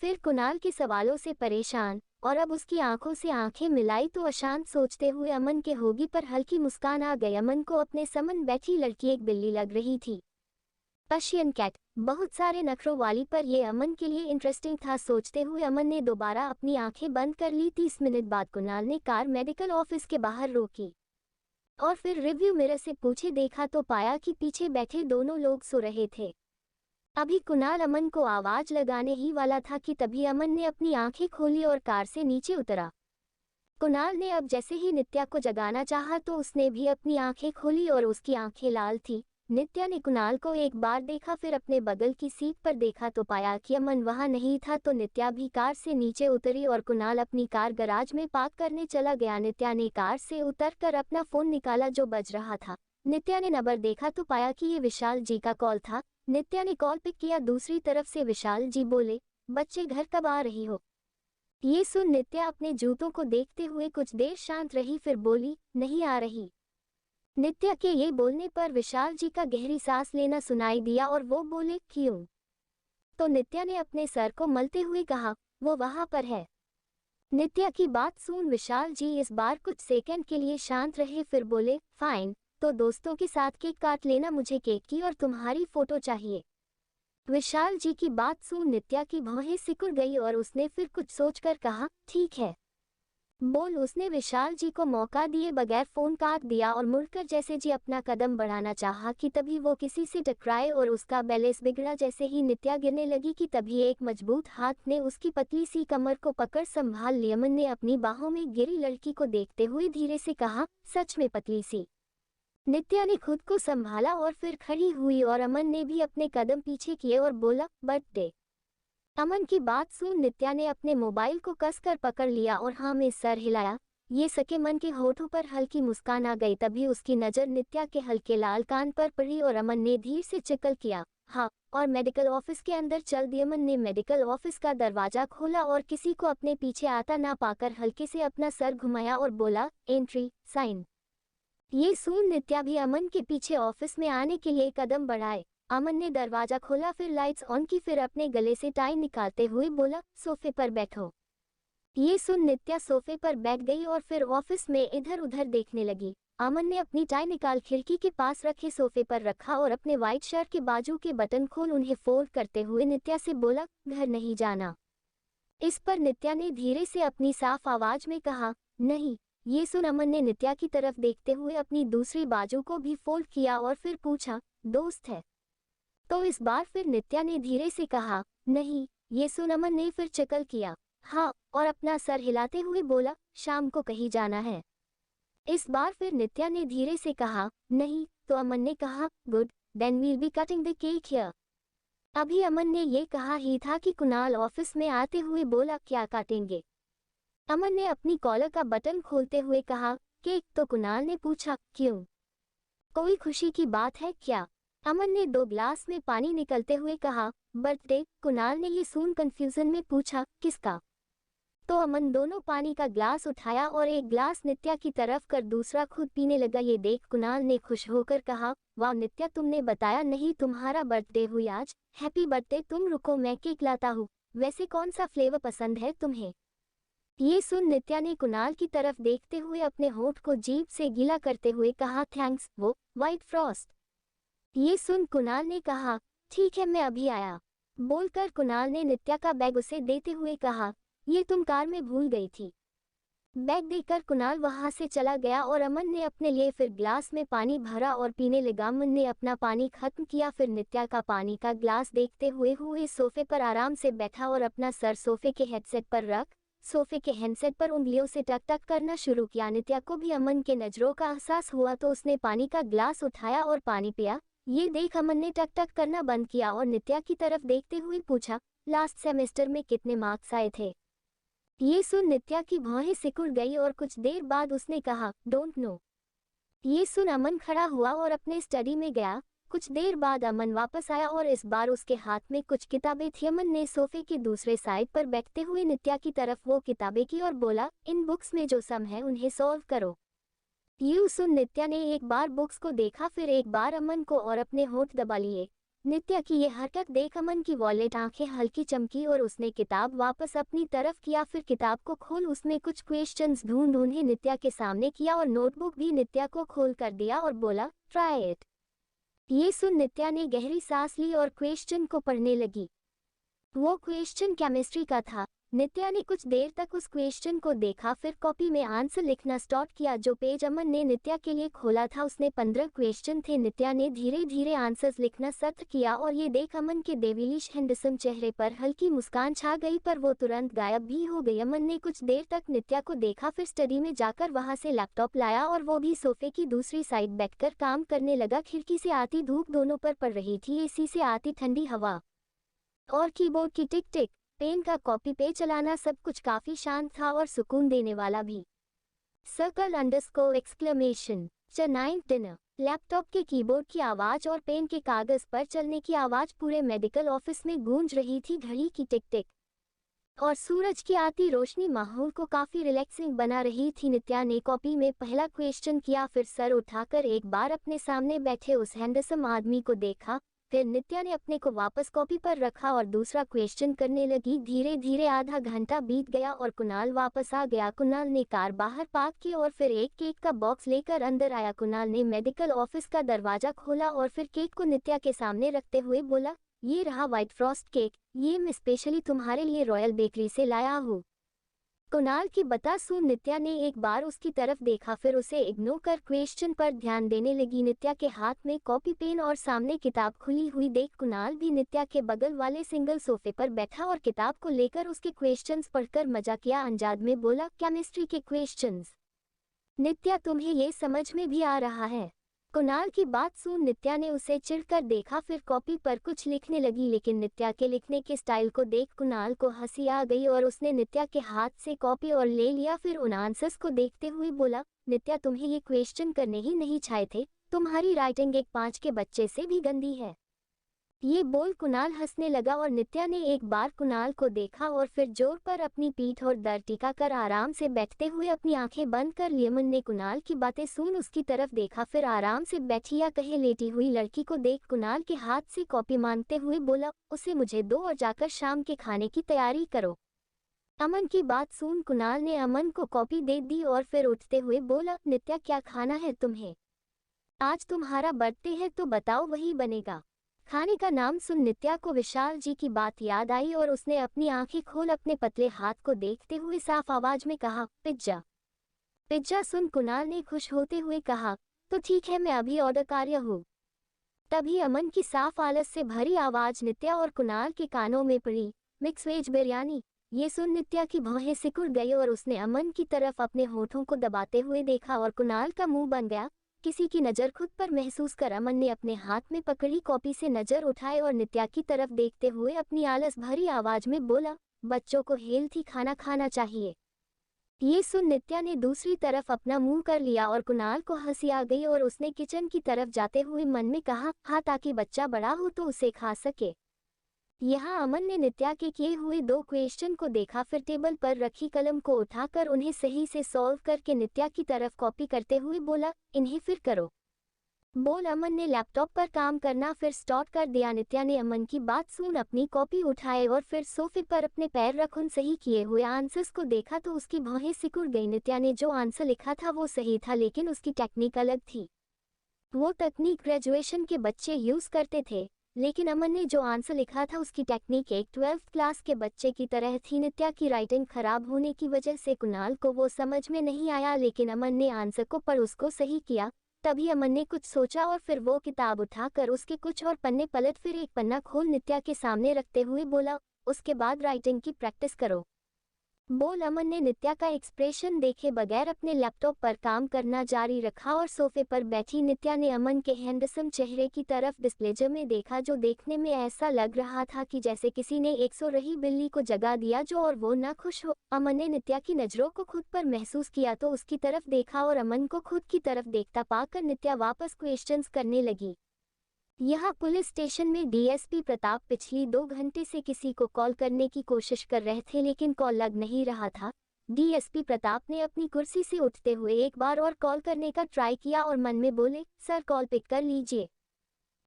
फिर कुणाल के सवालों से परेशान, और अब उसकी आंखों से आंखें मिलाई तो अशांत सोचते हुए अमन के होगी पर हल्की मुस्कान आ गई। अमन को अपने समन बैठी लड़की एक बिल्ली लग रही थी, पर्शियन कैट, बहुत सारे नखरों वाली, पर यह अमन के लिए इंटरेस्टिंग था। सोचते हुए अमन ने दोबारा अपनी आंखें बंद कर ली। 30 मिनट बाद कुणाल ने कार मेडिकल ऑफिस के बाहर रोकी और फिर रिव्यू मिरर से पूछे देखा तो पाया कि पीछे बैठे दोनों लोग सो रहे थे। अभी कुणाल अमन को आवाज लगाने ही वाला था कि तभी अमन ने अपनी आंखें खोली और कार से नीचे उतरा। कुणाल ने अब जैसे ही नित्या को जगाना चाहा तो उसने भी अपनी आंखें खोली और उसकी आंखें लाल थी। नित्या ने कुणाल को एक बार देखा, फिर अपने बगल की सीट पर देखा तो पाया कि अमन वहां नहीं था, तो नित्या भी कार से नीचे उतरी और कुणाल अपनी कार गराज में पार्क करने चला गया। नित्या ने कार से उतरकर अपना फोन निकाला जो बज रहा था। नित्या ने नंबर देखा तो पाया कि ये विशाल जी का कॉल था। नित्या ने कॉल पिक किया। दूसरी तरफ से विशाल जी बोले, बच्चे घर कब आ रही हो? ये सुन नित्या अपने जूतों को देखते हुए कुछ देर शांत रही, फिर बोली, नहीं आ रही। नित्या के ये बोलने पर विशाल जी का गहरी सांस लेना सुनाई दिया और वो बोले, क्यों? तो नित्या ने अपने सर को मलते हुए कहा, वो वहां पर है। नित्या की बात सुन विशाल जी इस बार कुछ सेकंड के लिए शांत रहे, फिर बोले, फाइन, तो दोस्तों के साथ केक काट लेना, मुझे केक की और तुम्हारी फोटो चाहिए। विशाल जी की बात सुन नित्या की भौहें सिकुड़ गई और उसने फिर कुछ सोचकर कहा, ठीक है, बोल। उसने विशाल जी को मौका दिए बगैर फोन काट दिया और मुड़कर जैसे जी अपना कदम बढ़ाना चाहा कि तभी वो किसी से टकराए और उसका बैलेंस बिगड़ा। जैसे ही नित्या गिरने लगी कि तभी एक मजबूत हाथ ने उसकी पतली सी कमर को पकड़ संभाल लिया। अमन ने अपनी बाहों में गिरी लड़की को देखते हुए धीरे से कहा, सच में पतली सी? नित्या ने खुद को संभाला और फिर खड़ी हुई और अमन ने भी अपने कदम पीछे किए और बोला, बर्थडे। अमन की बात सुन नित्या ने अपने मोबाइल को कसकर पकड़ लिया और हाँ में सर हिलाया। ये सके मन के होठों पर हल्की मुस्कान आ गई। तभी उसकी नज़र नित्या के हल्के लाल कान पर पड़ी और अमन ने धीरे से चिकल किया, हाँ, और मेडिकल ऑफिस के अंदर चल दिए। अमन ने मेडिकल ऑफिस का दरवाजा खोला और किसी को अपने पीछे आता ना पाकर हल्के से अपना सर घुमाया और बोला, एंट्री साइन। ये सुन नित्या भी अमन के पीछे ऑफिस में आने के लिए कदम बढ़ाए। अमन ने दरवाजा खोला, फिर लाइट्स ऑन की, फिर अपने गले से टाई निकालते हुए बोला, सोफे पर बैठो। ये सुन नित्या सोफे पर बैठ गई और फिर ऑफिस में इधर उधर देखने लगी। अमन ने अपनी टाई निकाल खिड़की के पास रखे सोफे पर रखा और अपने व्हाइट शर्ट के बाजू के बटन खोल उन्हें फोल्ड करते हुए नित्या से बोला, घर नहीं जाना? इस पर नित्या ने धीरे से अपनी साफ आवाज में कहा, नहीं। ये सुन अमन ने नित्या की तरफ देखते हुए अपनी दूसरी बाजू को भी फोल्ड किया और फिर पूछा, दोस्त है? तो इस बार फिर नित्या ने धीरे से कहा, नहीं। ये सुन अमन ने फिर चिकल किया, हाँ, और अपना सर हिलाते हुए बोला, शाम को कहीं जाना है? इस बार फिर नित्या ने धीरे से कहा, नहीं। तो अमन ने कहा, good, then we'll be cutting the cake here. अभी अमन ने ये कहा ही था कि कुणाल ऑफिस में आते हुए बोला, क्या काटेंगे? अमन ने अपनी कॉलर का बटन खोलते हुए कहा, केक। तो कुणाल ने पूछा, क्यों? कोई खुशी की बात है क्या? अमन ने 2 गिलास में पानी निकलते हुए कहा, बर्थडे। कुणाल ने ये सुन कंफ्यूजन में पूछा, किसका? तो अमन दोनों पानी का ग्लास उठाया और एक ग्लास नित्या की तरफ कर दूसरा खुद पीने लगा। ये देख कुणाल ने खुश होकर कहा, वाह नित्या, तुमने बताया नहीं तुम्हारा बर्थडे हुई आज। Happy birthday. तुम रुको, मैं केक लाता हूँ। वैसे कौन सा फ्लेवर पसंद है तुम्हें? ये सुन नित्या ने कुणाल की तरफ देखते हुए अपने होंठ को जीभ से गीला करते हुए कहा, थैंक्स, वो व्हाइट फ्रॉस्ट। ये सुन कुणाल ने कहा, ठीक है, मैं अभी आया। बोलकर कुणाल ने नित्या का बैग उसे देते हुए कहा, ये तुम कार में भूल गई थी। बैग देकर कुणाल वहां से चला गया और अमन ने अपने लिए फिर ग्लास में पानी भरा और पीने लगा। अमन ने अपना पानी खत्म किया, फिर नित्या का पानी का ग्लास देखते हुए सोफे पर आराम से बैठा और अपना सर सोफे के हेडसेट पर रख सोफे के हैंडसेट पर उंगलियों से टक टक करना शुरू किया। नित्या को भी अमन के नजरों का एहसास हुआ तो उसने पानी का ग्लास उठाया और पानी पिया। ये देख अमन ने टक टक करना बंद किया और नित्या की तरफ देखते हुए पूछा, लास्ट सेमेस्टर में कितने मार्क्स आए थे? ये सुन नित्या की भौहें सिकुड़ गई और कुछ देर बाद उसने कहा, डोंट नो। ये सुन अमन खड़ा हुआ और अपने स्टडी में गया। कुछ देर बाद अमन वापस आया और इस बार उसके हाथ में कुछ किताबें थी। अमन ने सोफे के दूसरे साइड पर बैठते हुए नित्या की तरफ वो किताबें की और बोला, इन बुक्स में जो सम है उन्हें सॉल्व करो। यूं सुन नित्या ने एक बार बुक्स को देखा, फिर एक बार अमन को और अपने होंठ दबा लिए। नित्या की ये हरकत देख अमन की वॉलेट आंखें हल्की चमकी और उसने किताब वापस अपनी तरफ किया। फिर किताब को खोल उसमें कुछ क्वेश्चंस ढूंढ उन्हें नित्या के सामने किया और नोटबुक भी नित्या को खोल कर दिया और बोला, ट्राई इट। ये सुन नित्या ने गहरी सांस ली और क्वेश्चन को पढ़ने लगी। वो क्वेश्चन केमिस्ट्री का था। नित्या ने कुछ देर तक उस क्वेश्चन को देखा, फिर कॉपी में आंसर लिखना स्टार्ट किया। जो पेज अमन ने नित्या के लिए खोला था उसमें 15 क्वेश्चन थे। नित्या ने धीरे धीरे आंसर्स लिखना सत्र किया और ये देख अमन के डेविलिश हैंडसम चेहरे पर हल्की मुस्कान छा गई, पर वो तुरंत गायब भी हो गई। अमन ने कुछ देर तक नित्या को देखा, फिर स्टडी में जाकर वहां से लैपटॉप लाया और वो भी सोफे की दूसरी साइड बैठकर काम करने लगा। खिड़की से आती धूप दोनों पर पड़ रही थी, एसी से आती ठंडी हवा और कीबोर्ड की टिक टिक, पेन का कॉपी पे चलाना, सब कुछ काफी शांत था और सुकून देने वाला भी। Circle underscore exclamation ninth dinner. Laptop के कीबोर्ड की आवाज और पेन के कागज पर चलने की आवाज पूरे मेडिकल ऑफिस में गूंज रही थी। घड़ी की टिक टिक और सूरज की आती रोशनी माहौल को काफी रिलैक्सिंग बना रही थी। नित्या ने कॉपी में पहला क्वेश्चन किया, फिर सर उठाकर एक बार अपने सामने बैठे उस हैंडसम आदमी को देखा। फिर नित्या ने अपने को वापस कॉपी पर रखा और दूसरा क्वेश्चन करने लगी। धीरे धीरे आधा घंटा बीत गया और कुणाल वापस आ गया। कुणाल ने कार बाहर पार्क की और फिर एक केक का बॉक्स लेकर अंदर आया। कुणाल ने मेडिकल ऑफिस का दरवाजा खोला और फिर केक को नित्या के सामने रखते हुए बोला, ये रहा व्हाइट फ्रॉस्ट केक, ये मैं स्पेशली तुम्हारे लिए रॉयल बेकरी से लाया हूँ। कुणाल की बता सुन नित्या ने एक बार उसकी तरफ देखा, फिर उसे इग्नोर कर क्वेश्चन पर ध्यान देने लगी। नित्या के हाथ में कॉपी पेन और सामने किताब खुली हुई देख कुणाल भी नित्या के बगल वाले सिंगल सोफे पर बैठा और किताब को लेकर उसके क्वेश्चंस पढ़कर मजा किया। अंदाज में बोला, केमिस्ट्री के क्वेश्चंस। नित्या, तुम्हें ये समझ में भी आ रहा है? कुणाल की बात सुन नित्या ने उसे चिढ़कर देखा, फिर कॉपी पर कुछ लिखने लगी, लेकिन नित्या के लिखने के स्टाइल को देख कुणाल को हंसी आ गई और उसने नित्या के हाथ से कॉपी और ले लिया। फिर उन आंसर्स को देखते हुए बोला, नित्या, तुम्हें ये क्वेश्चन करने ही नहीं चाहिए थे, तुम्हारी राइटिंग एक 5 के बच्चे से भी गंदी है। ये बोल कुणाल हंसने लगा और नित्या ने एक बार कुणाल को देखा और फिर जोर पर अपनी पीठ और दर टिका कर आराम से बैठते हुए अपनी आंखें बंद कर ली। अमन ने कुणाल की बातें सुन उसकी तरफ देखा, फिर आराम से बैठी या कहे लेटी हुई लड़की को देख कुणाल के हाथ से कॉपी मांगते हुए बोला, उसे मुझे दो और जाकर शाम के खाने की तैयारी करो। अमन की बात सुन कुणाल ने अमन को कॉपी दे दी और फिर उठते हुए बोला, नित्या, क्या खाना है तुम्हें? आज तुम्हारा बर्थडे है तो बताओ, वही बनेगा। खाने का नाम सुन नित्या को विशाल जी की बात याद आई और उसने अपनी आंखें खोल अपने पतले हाथ को देखते हुए साफ आवाज में कहा, पिज्जा। पिज्जा सुन कुणाल ने खुश होते हुए कहा, तो ठीक है, मैं अभी ऑर्डर कार्य हूँ। तभी अमन की साफ आलस से भरी आवाज नित्या और कुणाल के कानों में पड़ी, मिक्स वेज बिरयानी। ये सुन नित्या की भौहें सिकुड़ गई और उसने अमन की तरफ अपने होठों को दबाते हुए देखा और कुणाल का मुंह बन गया। किसी की नज़र खुद पर महसूस कर अमन ने अपने हाथ में पकड़ी कॉपी से नज़र उठाए और नित्या की तरफ देखते हुए अपनी आलस भरी आवाज में बोला, बच्चों को हेल्थी खाना खाना चाहिए। ये सुन नित्या ने दूसरी तरफ अपना मुंह कर लिया और कुणाल को हंसी आ गई और उसने किचन की तरफ जाते हुए मन में कहा, हाँ, ताकि बच्चा बड़ा हो तो उसे खा सके। यहाँ अमन ने नित्या के किए हुए 2 क्वेश्चन को देखा, फिर टेबल पर रखी कलम को उठाकर उन्हें सही से सॉल्व करके नित्या की तरफ कॉपी करते हुए बोला, इन्हें फिर करो। बोल अमन ने लैपटॉप पर काम करना फिर स्टार्ट कर दिया। नित्या ने अमन की बात सुन अपनी कॉपी उठाए और फिर सोफे पर अपने पैर रख उन सही किए हुए आंसर्स को देखा तो उसकी भौहें सिकुड़ गई। नित्या ने जो आंसर लिखा था वो सही था, लेकिन उसकी टेक्निक अलग थी। वो तकनीक ग्रेजुएशन के बच्चे यूज करते थे, लेकिन अमन ने जो आंसर लिखा था उसकी टेक्निक एक 12th क्लास के बच्चे की तरह थी। नित्या की राइटिंग खराब होने की वजह से कुणाल को वो समझ में नहीं आया, लेकिन अमन ने आंसर को पढ़ उसको सही किया। तभी अमन ने कुछ सोचा और फिर वो किताब उठाकर उसके कुछ और पन्ने पलट फिर एक पन्ना खोल नित्या के सामने रखते हुए बोला, उसके बाद राइटिंग की प्रैक्टिस करो। बोल। अमन ने नित्या का एक्सप्रेशन देखे बगैर अपने लैपटॉप पर काम करना जारी रखा और सोफे पर बैठी नित्या ने अमन के हैंडसम चेहरे की तरफ डिस्प्लेजर में देखा, जो देखने में ऐसा लग रहा था कि जैसे किसी ने एक सो रही बिल्ली को जगा दिया जो और वो ना खुश हो। अमन ने नित्या की नजरों को खुद पर महसूस किया तो उसकी तरफ देखा और अमन को खुद की तरफ देखता पाकर नित्या वापस क्वेश्चंस करने लगी। यहाँ पुलिस स्टेशन में डीएसपी प्रताप पिछली 2 घंटे से किसी को कॉल करने की कोशिश कर रहे थे, लेकिन कॉल लग नहीं रहा था। डीएसपी प्रताप ने अपनी कुर्सी से उठते हुए एक बार और कॉल करने का ट्राई किया और मन में बोले, सर कॉल पिक कर लीजिए।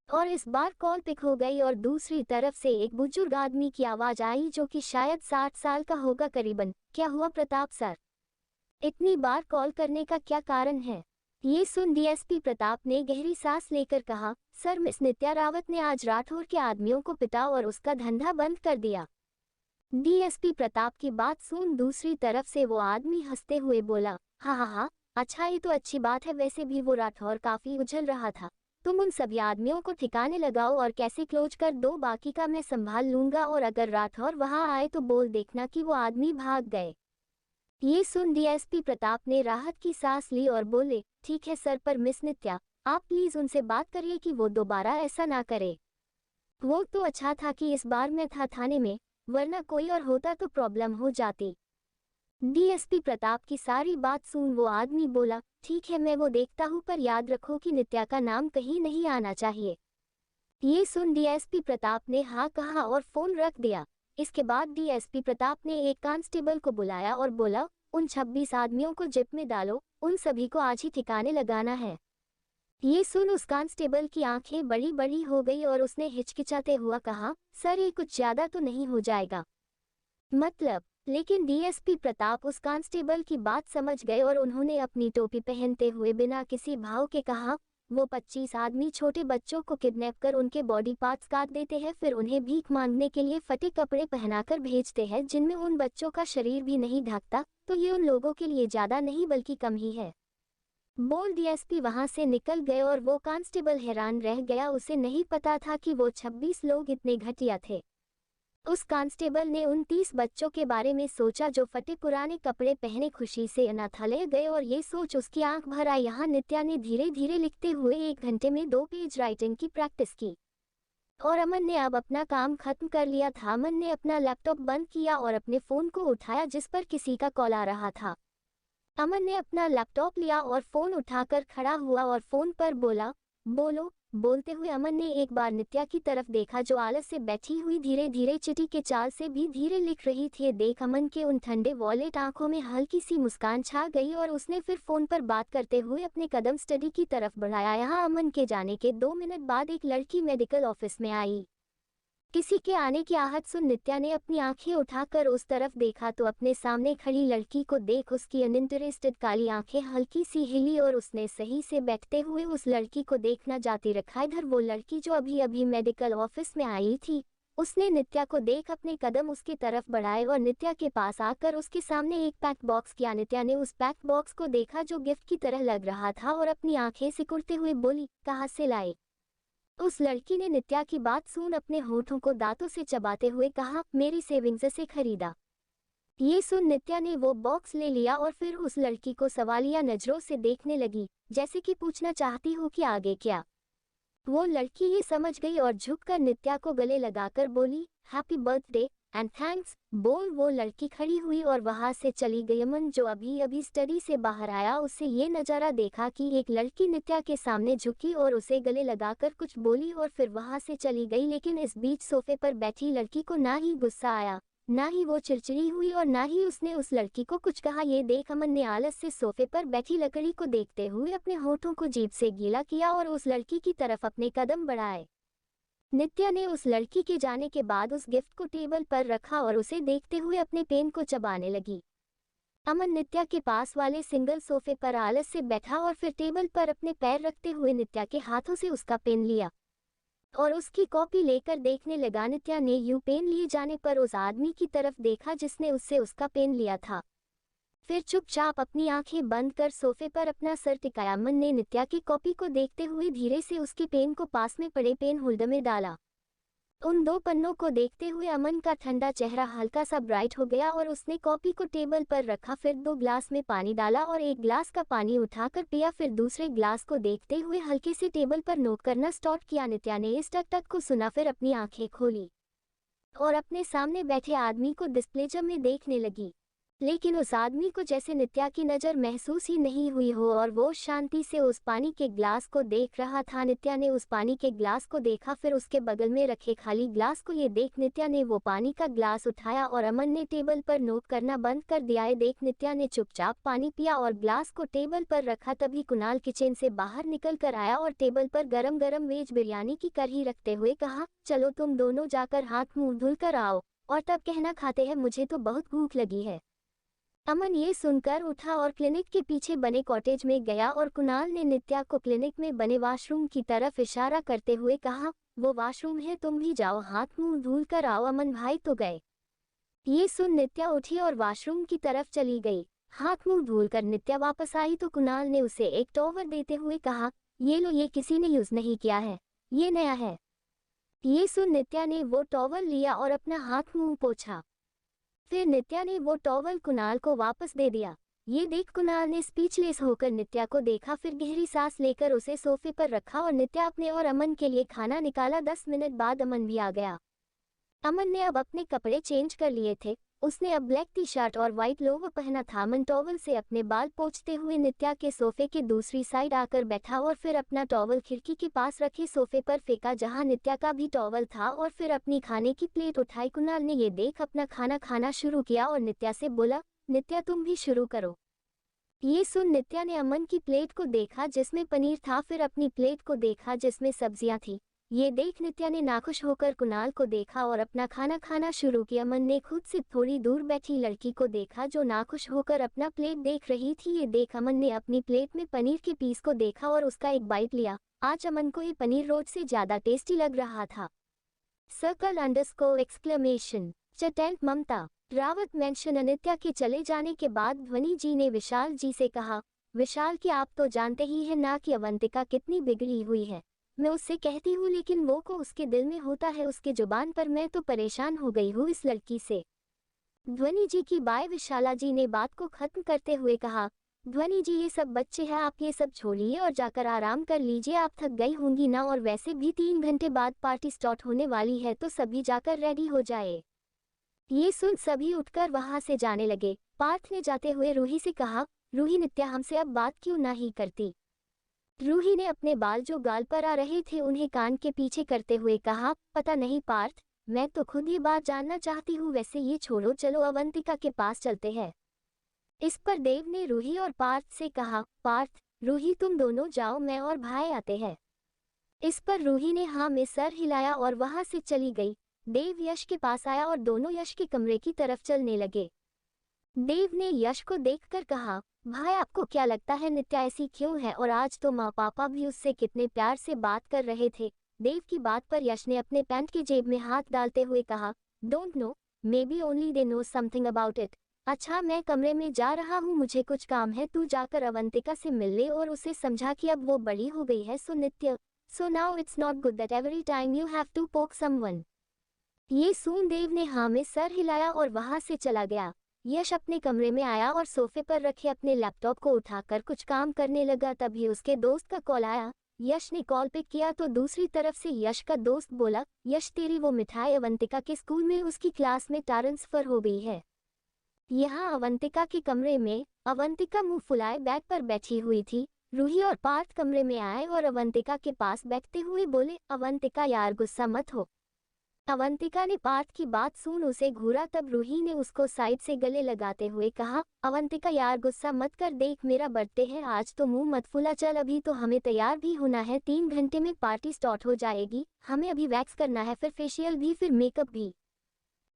और इस बार कॉल पिक हो गई और दूसरी तरफ से एक बुजुर्ग आदमी की आवाज आई जो कि शायद 60 साल का होगा करीबन। क्या हुआ प्रताप सर, इतनी बार कॉल करने का क्या कारण है? ये सुन डीएसपी प्रताप ने गहरी सांस लेकर कहा, सर मिस नित्या रावत ने आज राठौर के आदमियों को पिटा और उसका धंधा बंद कर दिया। डीएसपी प्रताप की बात सुन दूसरी तरफ से वो आदमी हंसते हुए बोला, हाँ, अच्छा ये तो अच्छी बात है। वैसे भी वो राठौर काफी उछल रहा था। तुम उन सभी आदमियों को ठिकाने लगाओ और कैसे क्लोज कर दो, बाकी का मैं संभाल लूंगा। और अगर राठौर वहां आए तो बोल देखना कि वो आदमी भाग गए। ये सुन डीएसपी प्रताप ने राहत की सांस ली और बोले, ठीक है सर, पर मिस नित्या आप प्लीज उनसे बात करिए कि वो दोबारा ऐसा ना करे। वो तो अच्छा था कि इस बार मैं था थाने में, वरना कोई और होता तो प्रॉब्लम हो जाती। डीएसपी प्रताप की सारी बात सुन वो आदमी बोला, ठीक है मैं वो देखता हूँ, पर याद रखो कि नित्या का नाम कहीं नहीं आना चाहिए। ये सुन डीएसपी प्रताप ने हाँ कहा और फोन रख दिया। इसके बाद डीएसपी प्रताप ने एक कांस्टेबल को बुलाया और बोला, उन 26 आदमियों को जिप में डालो, उन सभी को आज ही ठिकाने लगाना है। ये सुन उस कांस्टेबल की आंखें बड़ी बड़ी हो गई और उसने हिचकिचाते हुआ कहा, सर ये कुछ ज्यादा तो नहीं हो जाएगा? मतलब? लेकिन डीएसपी प्रताप उस कांस्टेबल की बात समझ गए और उन्होंने अपनी टोपी पहनते हुए बिना किसी भाव के कहा, वो 25 आदमी छोटे बच्चों को किडनैप कर उनके बॉडी पार्ट्स काट देते हैं, फिर उन्हें भीख मांगने के लिए फटे कपड़े पहनाकर भेजते हैं जिनमें उन बच्चों का शरीर भी नहीं ढकता। तो ये उन लोगों के लिए ज्यादा नहीं बल्कि कम ही है। बोल। डीएसपी वहां से निकल गए और वो कांस्टेबल हैरान रह गया, उसे नहीं पता था कि वो 26 लोग इतने घटिया थे। उस कांस्टेबल ने उन 30 बच्चों के बारे में सोचा जो फटे पुराने कपड़े पहने खुशी से अनाथालय गए और ये सोच उसकी आंख भर आई। यहाँ नित्या ने धीरे धीरे लिखते हुए 1 घंटे में 2 पेज राइटिंग की प्रैक्टिस की और अमन ने अब अपना काम खत्म कर लिया था। अमन ने अपना लैपटॉप बंद किया और अपने फोन को उठाया जिस पर किसी का कॉल आ रहा था। अमन ने अपना लैपटॉप लिया और फोन उठाकर खड़ा हुआ और फोन पर बोला, बोलो। बोलते हुए अमन ने एक बार नित्या की तरफ देखा जो आलस से बैठी हुई धीरे धीरे चिट्ठी के चाल से भी धीरे लिख रही थी। देख अमन के उन ठंडे वॉलेट आंखों में हल्की सी मुस्कान छा गई और उसने फिर फोन पर बात करते हुए अपने कदम स्टडी की तरफ बढ़ाया। यहाँ अमन के जाने के 2 मिनट बाद एक लड़की मेडिकल ऑफिस में आई। किसी के आने की आहट सुन नित्या ने अपनी आंखें उठाकर उस तरफ देखा तो अपने सामने खड़ी लड़की को देख उसकी अनइंटरेस्टेड काली आंखें हल्की सी हिली और उसने सही से बैठते हुए उस लड़की को देखना जारी रखा। इधर वो लड़की जो अभी अभी मेडिकल ऑफिस में आई थी, उसने नित्या को देख अपने कदम उसकी तरफ बढ़ाए और नित्या के पास आकर उसके सामने एक पैक बॉक्स किया। नित्या ने उस पैक बॉक्स को देखा जो गिफ्ट की तरह लग रहा था और अपनी आंखें सिकुड़ते हुए बोली, कहाँ से लाए? उस लड़की ने नित्या की बात सुन अपने होठों को दांतों से चबाते हुए कहा, मेरी सेविंग्स से खरीदा। ये सुन नित्या ने वो बॉक्स ले लिया और फिर उस लड़की को सवालिया नजरों से देखने लगी, जैसे कि पूछना चाहती हो कि आगे क्या। वो लड़की ये समझ गई और झुककर नित्या को गले लगाकर बोली, हैप्पी बर्थडे एंड थैंक्स। बोल। वो लड़की खड़ी हुई और वहां से चली गई। अमन जो अभी अभी स्टडी से बाहर आया उससे ये नजारा देखा कि एक लड़की नित्या के सामने झुकी और उसे गले लगाकर कुछ बोली और फिर वहां से चली गई। लेकिन इस बीच सोफे पर बैठी लड़की को ना ही गुस्सा आया, ना ही वो चिड़चिड़ी हुई और ना ही उसने उस लड़की को कुछ कहा। ये देख अमन ने आलस से सोफे पर बैठी लकड़ी को देखते हुए अपने होठों को जीभ से गीला किया और उस लड़की की तरफ अपने कदम बढ़ाए। नित्या ने उस लड़की के जाने के बाद उस गिफ्ट को टेबल पर रखा और उसे देखते हुए अपने पेन को चबाने लगी। अमन नित्या के पास वाले सिंगल सोफे पर आलस से बैठा और फिर टेबल पर अपने पैर रखते हुए नित्या के हाथों से उसका पेन लिया। और उसकी कॉपी लेकर देखने लगा। नित्या ने यूं पेन लिए जाने पर उस आदमी की तरफ देखा जिसने उससे उसका पेन लिया था। फिर चुपचाप अपनी आंखें बंद कर सोफे पर अपना सर टिकाया। अमन ने नित्या की कॉपी को देखते हुए धीरे से उसके पेन को पास में पड़े पेन होल्डर में डाला। उन दो पन्नों को देखते हुए अमन का ठंडा चेहरा हल्का सा ब्राइट हो गया और उसने कॉपी को टेबल पर रखा। फिर 2 ग्लास में पानी डाला और एक ग्लास का पानी उठाकर पिया। फिर दूसरे ग्लास को देखते हुए हल्के से टेबल पर नोट करना स्टार्ट किया। नित्या ने इस टक टक को सुना, फिर अपनी आंखें खोली और अपने सामने बैठे आदमी को डिस्प्ले में देखने लगी। लेकिन उस आदमी को जैसे नित्या की नज़र महसूस ही नहीं हुई हो और वो शांति से उस पानी के ग्लास को देख रहा था। नित्या ने उस पानी के ग्लास को देखा, फिर उसके बगल में रखे खाली ग्लास को। ये देख नित्या ने वो पानी का ग्लास उठाया और अमन ने टेबल पर नोट करना बंद कर दिया। ये देख नित्या ने चुपचाप पानी पिया और ग्लास को टेबल पर रखा। तभी कुणाल किचन से बाहर निकल कर आया और टेबल पर गरम गरम वेज बिरयानी की कढ़ी रखते हुए कहा, चलो तुम दोनों जाकर हाथ मुंह धुल कर आओ और तब कहना खाते हैं, मुझे तो बहुत भूख लगी है। अमन ये सुनकर उठा और क्लिनिक के पीछे बने कॉटेज में गया और कुणाल ने नित्या को क्लिनिक में बने वॉशरूम की तरफ इशारा करते हुए कहा, वो वॉशरूम है, तुम भी जाओ, हाथ मुंह धुल कर आओ। अमन भाई तो गए। ये सुन नित्या उठी और वॉशरूम की तरफ चली गई। हाथ मुंह धुल कर नित्या वापस आई तो कुणाल ने उसे एक टॉवल देते हुए कहा, ये लो, ये किसी ने यूज नहीं किया है, ये नया है। ये सुन नित्या ने वो टॉवल लिया और अपना हाथ मुंह पोंछा। फिर नित्या ने वो टॉवल कुणाल को वापस दे दिया। ये देख कुणाल ने स्पीचलेस होकर नित्या को देखा, फिर गहरी सांस लेकर उसे सोफे पर रखा और नित्या अपने और अमन के लिए खाना निकाला। 10 मिनट बाद अमन भी आ गया। अमन ने अब अपने कपड़े चेंज कर लिए थे। उसने अब ब्लैक टी शर्ट और व्हाइट लोवर पहना था। अमन टॉवल से अपने बाल पोंछते हुए नित्या के सोफे के दूसरी साइड आकर बैठा और फिर अपना टॉवल खिड़की के पास रखे सोफे पर फेंका जहां नित्या का भी टॉवल था और फिर अपनी खाने की प्लेट उठाई। कुणाल ने ये देख अपना खाना खाना शुरू किया और नित्या से बोला, नित्या तुम भी शुरू करो। ये सुन नित्या ने अमन की प्लेट को देखा जिसमें पनीर था, फिर अपनी प्लेट को देखा जिसमें सब्जियां थी। ये देख नित्या ने नाखुश होकर कुणाल को देखा और अपना खाना खाना शुरू किया। अमन ने खुद से थोड़ी दूर बैठी लड़की को देखा जो नाखुश होकर अपना प्लेट देख रही थी। ये देख अमन ने अपनी प्लेट में पनीर के पीस को देखा और उसका एक बाइट लिया। आज अमन को ये पनीर रोज से ज्यादा टेस्टी लग रहा था। ! चटेंट ममता रावत मेंशन। नित्या के चले जाने के बाद ध्वनि जी ने विशाल जी से कहा, विशाल कि आप तो जानते ही हैं ना कि अवंतिका कितनी बिगड़ी हुई है। मैं उससे कहती हूँ लेकिन वो को उसके दिल में होता है उसके जुबान पर। मैं तो परेशान हो गई हूँ इस लड़की से। ध्वनि जी की बाय विशाला जी ने बात को खत्म करते हुए कहा, ध्वनि जी ये सब बच्चे हैं, आप ये सब छोड़िए और जाकर आराम कर लीजिए। आप थक गई होंगी ना, और वैसे भी 3 घंटे बाद पार्टी स्टार्ट होने वाली है तो सभी जाकर रेडी हो जाए। ये सुन सभी उठकर वहां से जाने लगे। पार्थ ने जाते हुए रूही से कहा, रूही नित्या हमसे अब बात क्यों नहीं करती। रूही ने अपने बाल जो गाल पर आ रहे थे उन्हें कान के पीछे करते हुए कहा, पता नहीं पार्थ, मैं तो खुद ये बात जानना चाहती हूँ। वैसे ये छोड़ो, चलो अवंतिका के पास चलते हैं। इस पर देव ने रूही और पार्थ से कहा, पार्थ रूही तुम दोनों जाओ, मैं और भाई आते हैं। इस पर रूही ने हाँ में सर हिलाया और वहां से चली गई। देव यश के पास आया और दोनों यश के कमरे की तरफ चलने लगे। देव ने यश को देखकर कहा, भाई आपको क्या लगता है नित्या ऐसी क्यों है, और आज तो माँ पापा भी उससे कितने प्यार से बात कर रहे थे। देव की बात पर यश ने अपने पैंट की जेब में हाथ डालते हुए कहा, don't know, may be only they know something about it. अच्छा मैं कमरे में जा रहा हूँ, मुझे कुछ काम है, तू जाकर अवंतिका से मिल ले और उसे समझा कि अब वो बड़ी हो गई है। So Nitya, so now it's not good that every time you have to poke someone. ये सुन देव ने हाँ में सर हिलाया और वहां से चला गया। यश अपने कमरे में आया और सोफे पर रखे अपने लैपटॉप को उठाकर कुछ काम करने लगा। तभी उसके दोस्त का कॉल आया। यश ने कॉल पिक किया तो दूसरी तरफ से यश का दोस्त बोला, यश तेरी वो मिठाई अवंतिका के स्कूल में उसकी क्लास में ट्रांसफर हो गई है। यहाँ अवंतिका के कमरे में अवंतिका मुंह फुलाए बेड पर बैठी हुई थी। रूही और पार्थ कमरे में आए और अवंतिका के पास बैठते हुए बोले, अवंतिका यार गुस्सा मत हो। अवंतिका ने पार्थ की बात सुन उसे घूरा। तब रूही ने उसको साइड से गले लगाते हुए कहा, अवंतिका यार गुस्सा मत कर, देख मेरा बर्थडे है आज, तो मुंह मत फुला, चल अभी तो हमें तैयार भी होना है, 3 घंटे में पार्टी स्टार्ट हो जाएगी। हमें अभी वैक्स करना है, फिर फेशियल भी, फिर मेकअप भी।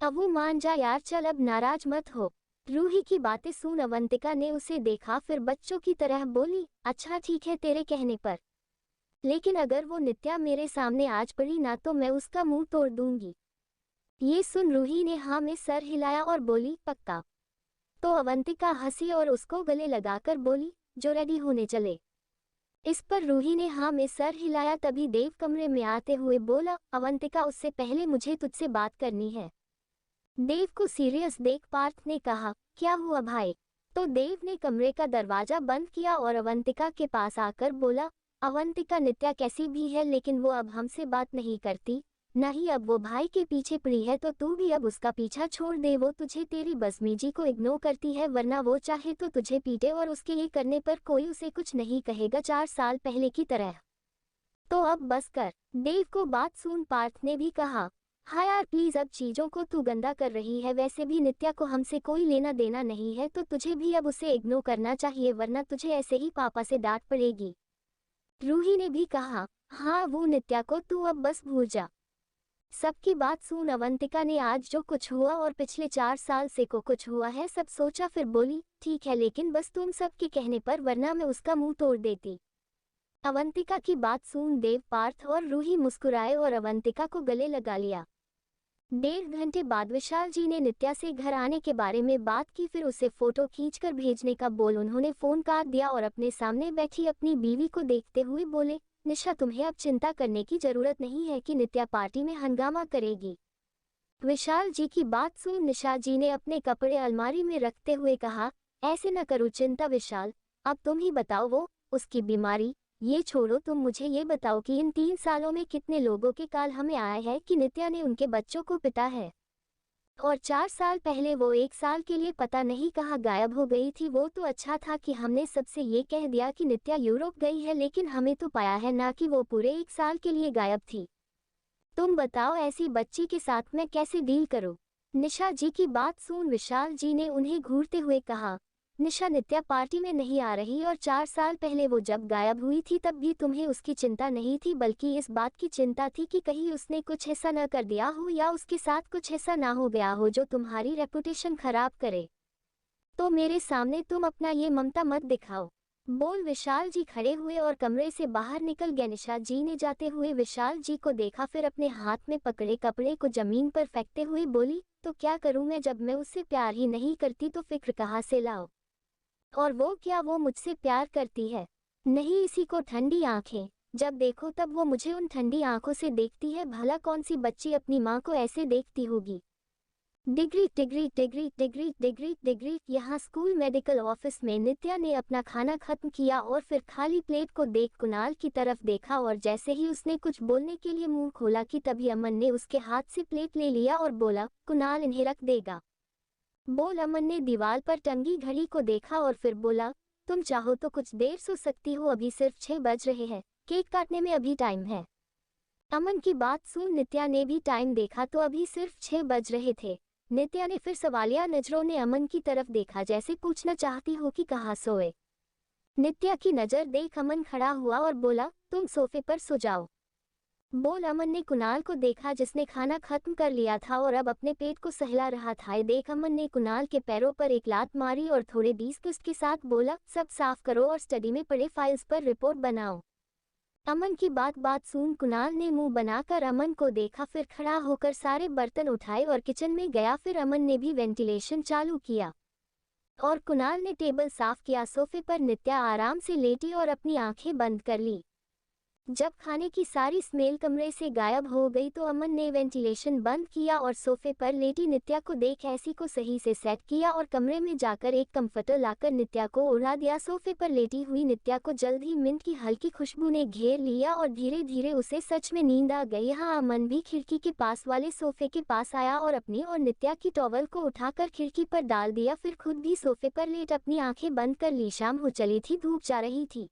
अब वो मान जा यार, चल अब नाराज मत हो। रूही की बातें सुन अवंतिका ने उसे देखा, फिर बच्चों की तरह बोली, अच्छा ठीक है तेरे कहने पर। लेकिन अगर वो नित्या मेरे सामने आज पड़ी ना तो मैं उसका मुंह तोड़ दूंगी। ये सुन रूही ने हाँ में सर हिलाया और बोली, पक्का? तो अवंतिका हंसी और उसको गले लगाकर बोली, जो रेडी होने चले। इस पर रूही ने हाँ में सर हिलाया। तभी देव कमरे में आते हुए बोला, अवंतिका उससे पहले मुझे तुझसे बात करनी है। देव को सीरियस देख पार्थ ने कहा, क्या हुआ भाई? तो देव ने कमरे का दरवाजा बंद किया और अवंतिका के पास आकर बोला, अवंतिका नित्या कैसी भी है लेकिन वो अब हमसे बात नहीं करती, न ही अब वो भाई के पीछे पड़ी है, तो तू भी अब उसका पीछा छोड़ दे। वो तुझे तेरी बदतमीजी को इग्नोर करती है, वरना वो चाहे तो तुझे पीटे और उसके ये करने पर कोई उसे कुछ नहीं कहेगा 4 साल पहले की तरह। तो अब बस कर। देव को बात सुन पार्थ ने भी कहा, हाँ यार प्लीज, अब चीजों को तू गंदा कर रही है। वैसे भी नित्या को हमसे कोई लेना देना नहीं है, तो तुझे भी अब उसे इग्नोर करना चाहिए, वरना तुझे ऐसे ही पापा से डांट पड़ेगी। रूही ने भी कहा, हाँ वो नित्या को तू अब बस भूल जा। सबकी बात सुन अवंतिका ने आज जो कुछ हुआ और पिछले 4 साल से को कुछ हुआ है सब सोचा, फिर बोली, ठीक है लेकिन बस तुम सबके कहने पर, वरना मैं उसका मुंह तोड़ देती। अवंतिका की बात सुन देव, पार्थ और रूही मुस्कुराए और अवंतिका को गले लगा लिया। 1.5 घंटे बाद विशाल जी ने नित्या से घर आने के बारे में बात की, फिर उसे फोटो खींचकर भेजने का बोल उन्होंने फोन काट दिया और अपने सामने बैठी अपनी बीवी को देखते हुए बोले, निशा तुम्हें अब चिंता करने की जरूरत नहीं है कि नित्या पार्टी में हंगामा करेगी। विशाल जी की बात सुन निशा जी ने अपने कपड़े अलमारी में रखते हुए कहा, ऐसे न करो चिंता विशाल, अब तुम ही बताओ वो, उसकी बीमारी, ये छोड़ो, तुम मुझे ये बताओ कि इन 3 सालों में कितने लोगों के काल हमें आया है कि नित्या ने उनके बच्चों को पिटा है। और 4 साल पहले वो 1 साल के लिए पता नहीं कहाँ गायब हो गई थी। वो तो अच्छा था कि हमने सबसे ये कह दिया कि नित्या यूरोप गई है, लेकिन हमें तो पाया है ना कि वो पूरे 1 साल के लिए गायब थी। तुम बताओ ऐसी बच्ची के साथ मैं कैसे डील करूं? निशा जी की बात सुन विशाल जी ने उन्हें घूरते हुए कहा, निशा नित्या पार्टी में नहीं आ रही, और 4 साल पहले वो जब गायब हुई थी तब भी तुम्हें उसकी चिंता नहीं थी, बल्कि इस बात की चिंता थी कि कहीं उसने कुछ ऐसा न कर दिया हो या उसके साथ कुछ ऐसा ना हो गया हो जो तुम्हारी रेपुटेशन खराब करे। तो मेरे सामने तुम अपना ये ममता मत दिखाओ। बोल विशाल जी खड़े हुए और कमरे से बाहर निकल गए। निशा जी ने जाते हुए विशाल जी को देखा, फिर अपने हाथ में पकड़े कपड़े को जमीन पर फेंकते हुए बोली, तो क्या करूं मैं, जब मैं उससे प्यार ही नहीं करती तो फिक्र कहाँ से लाओ? और वो क्या, वो मुझसे प्यार करती है? नहीं, इसी को ठंडी आंखें, जब देखो तब वो मुझे उन ठंडी आंखों से देखती है। भला कौन सी बच्ची अपनी माँ को ऐसे देखती होगी? Degree degree degree degree degree degree. यहाँ स्कूल मेडिकल ऑफिस में नित्या ने अपना खाना खत्म किया और फिर खाली प्लेट को देख कुणाल की तरफ देखा, और जैसे ही उसने कुछ बोलने के लिए मुंह खोला कि तभी अमन ने उसके हाथ से प्लेट ले लिया और बोला, कुणाल इन्हें रख देगा? बोल अमन ने दीवार पर टंगी घड़ी को देखा और फिर बोला, तुम चाहो तो कुछ देर सो सकती हो, अभी सिर्फ 6 बज रहे हैं, केक काटने में अभी टाइम है। अमन की बात सुन नित्या ने भी टाइम देखा तो अभी सिर्फ 6 बज रहे थे। नित्या ने फिर सवालिया नजरों ने अमन की तरफ देखा, जैसे पूछना चाहती हो कि कहाँ सोए। नित्या की नजर देख अमन खड़ा हुआ और बोला, तुम सोफे पर सो जाओ। बोल अमन ने कुणाल को देखा जिसने खाना खत्म कर लिया था और अब अपने पेट को सहला रहा था। देख अमन ने कुणाल के पैरों पर एक लात मारी और थोड़े डिस्गस्ट के साथ बोला, सब साफ करो और स्टडी में पड़े फाइल्स पर रिपोर्ट बनाओ। अमन की बात सुन कुणाल ने मुंह बनाकर अमन को देखा, फिर खड़ा होकर सारे बर्तन उठाए और किचन में गया। फिर अमन ने भी वेंटिलेशन चालू किया और कुणाल ने टेबल साफ किया। सोफे पर नित्या आराम से लेटी और अपनी आंखें बंद कर ली। जब खाने की सारी स्मेल कमरे से गायब हो गई तो अमन ने वेंटिलेशन बंद किया और सोफे पर लेटी नित्या को देख ऐसी को सही से सेट किया और कमरे में जाकर एक कंफर्टर लाकर नित्या को उड़ा दिया। सोफे पर लेटी हुई नित्या को जल्द ही मिंट की हल्की खुशबू ने घेर लिया और धीरे धीरे उसे सच में नींद आ गई। यहाँ अमन भी खिड़की के पास वाले सोफे के पास आया और अपनी और नित्या की टॉवल को उठाकर खिड़की पर डाल दिया, फिर खुद भी सोफे पर लेट अपनी आंखें बंद कर ली। शाम हो चली थी, धूप जा रही थी।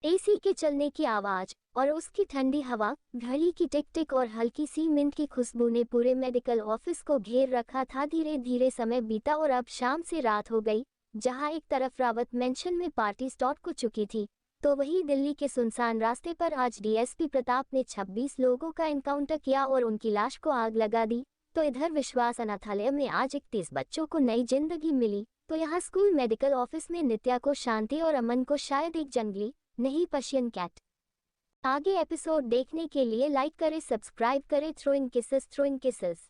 एसी के चलने की आवाज और उसकी ठंडी हवा, घड़ी की टिक टिक और हल्की सी मिंट की खुशबू ने पूरे मेडिकल ऑफिस को घेर रखा था। धीरे धीरे समय बीता और अब शाम से रात हो गई। जहां एक तरफ रावत मेंशन में पार्टी स्टार्ट हो चुकी थी, तो वहीं दिल्ली के सुनसान रास्ते पर आज डीएसपी प्रताप ने 26 लोगों का एनकाउंटर किया और उनकी लाश को आग लगा दी। तो इधर विश्वास अनाथालय में आज 31 बच्चों को नई जिंदगी मिली, तो यहाँ स्कूल मेडिकल ऑफिस में नित्या को शांति और अमन को शायद एक जंगली नहीं पर्शियन कैट आगे एपिसोड देखने के लिए लाइक करें, सब्सक्राइब करें। Throwing kisses.